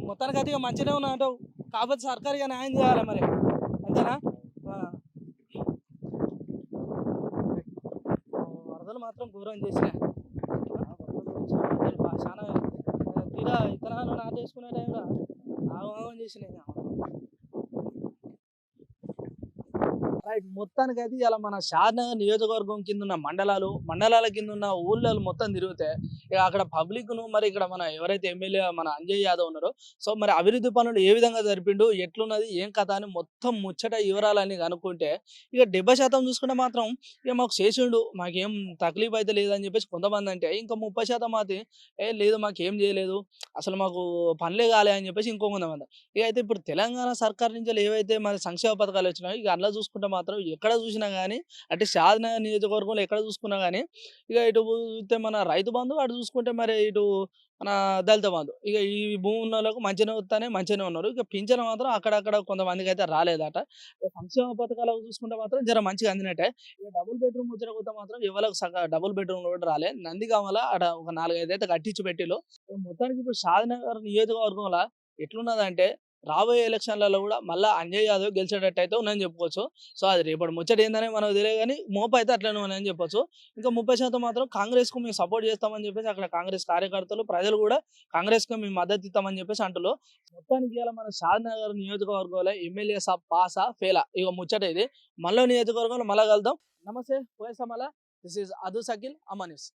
మొత్తానికి అయితే ఇక మంచిగా ఉన్నా అంటావు. కాకపోతే సర్కారుగా న్యాయం చేయాలి మరి, అంతేనా? వరదలు మాత్రం ఘోరం చేసినాయి. చాలా తీరా ఇతనాలు నాటేసుకునే టైంలో ఆగం చేసినాయి. రైట్, మొత్తానికి అయితే ఇలా మన షాద్నగర్ నియోజకవర్గం కింద ఉన్న మండలాల కింద ఉన్న ఊళ్ళలో మొత్తం తిరిగితే ఇక అక్కడ పబ్లిక్ ను మరి ఇక్కడ మన ఎవరైతే ఎమ్మెల్యే మన అంజయ్ యాదవ్ ఉన్నారో సో మరి అభివృద్ధి పనులు ఏ విధంగా జరిపిండు, ఎట్లున్నది, ఏం కథ అని మొత్తం ముచ్చట వివరాలన్నీ కనుక్కుంటే ఇక 70% చూసుకుంటే మాత్రం ఇక మాకు చేసిండు, మాకేం తక్లీఫ్ అయితే లేదని చెప్పేసి కొంతమంది అంటే, ఇంకా 30% మాది లేదు మాకేం చేయలేదు, అసలు మాకు పనులే కాలే అని చెప్పేసి ఇంకో కొంతమంది. ఇక అయితే ఇప్పుడు తెలంగాణ సర్కార్ నుంచి ఏవైతే మన సంక్షేమ పథకాలు వచ్చినాయో ఇక అందులో చూసుకుంటే మాత్రం ఎక్కడ చూసినా కానీ అంటే షాద్నగర్ నియోజకవర్గంలో ఎక్కడ చూసుకున్నా కానీ ఇక ఇటు చూస్తే మన రైతు బంధు, అటు చూసుకుంటే మరి ఇటు మన దళిత బంధు, ఇక ఈ భూమి ఉన్న వాళ్ళకు మంచిగానే ఉన్నారు. ఇక పింఛన్ మాత్రం అక్కడక్కడ కొంతమందికి అయితే రాలేదట. సంక్షేమ పథకాలకు చూసుకుంటే మాత్రం జర మంచిగా అందినట్టే. ఇక డబుల్ బెడ్రూమ్ వచ్చిన కొత్త మాత్రం ఎవరికి డబుల్ బెడ్రూమ్ కూడా రాలే. నందిగామల అక్కడ ఒక 4-5 అయితే కట్టించి పెట్టిలో. మొత్తానికి ఇప్పుడు షాద్నగర్ నియోజకవర్గంలో ఎట్లున్నదంటే రాబోయే ఎలక్షన్లలో కూడా మళ్ళీ అంజయ్ యాదవ్ గెలిచేటట్టు అయితే ఉందని చెప్పుకోవచ్చు. సో అది రేపటి ముచ్చట ఏందని మనకు తెలియదు కానీ మోపు అయితే అట్లనే ఉన్నాయని చెప్పొచ్చు. ఇంకా 30% మాత్రం కాంగ్రెస్ కు మేము సపోర్ట్ చేస్తామని చెప్పేసి అక్కడ కాంగ్రెస్ కార్యకర్తలు ప్రజలు కూడా కాంగ్రెస్ కు మేము మద్దతు ఇస్తామని చెప్పేసి అంటున్నారు. మొత్తానికి ఇలా మన షాద్నగర్ నియోజకవర్గంలో ఎమ్మెల్యే సాబ్ పాసా ఫెయిలా ఇక ముచ్చట ఇది. మళ్ళీ నియోజకవర్గంలో మళ్ళీ కలుద్దాం. నమస్తే పోయేసా మళ్ళా. దిస్ ఈజ్ అదు సకిల్, అమా న్యూస్.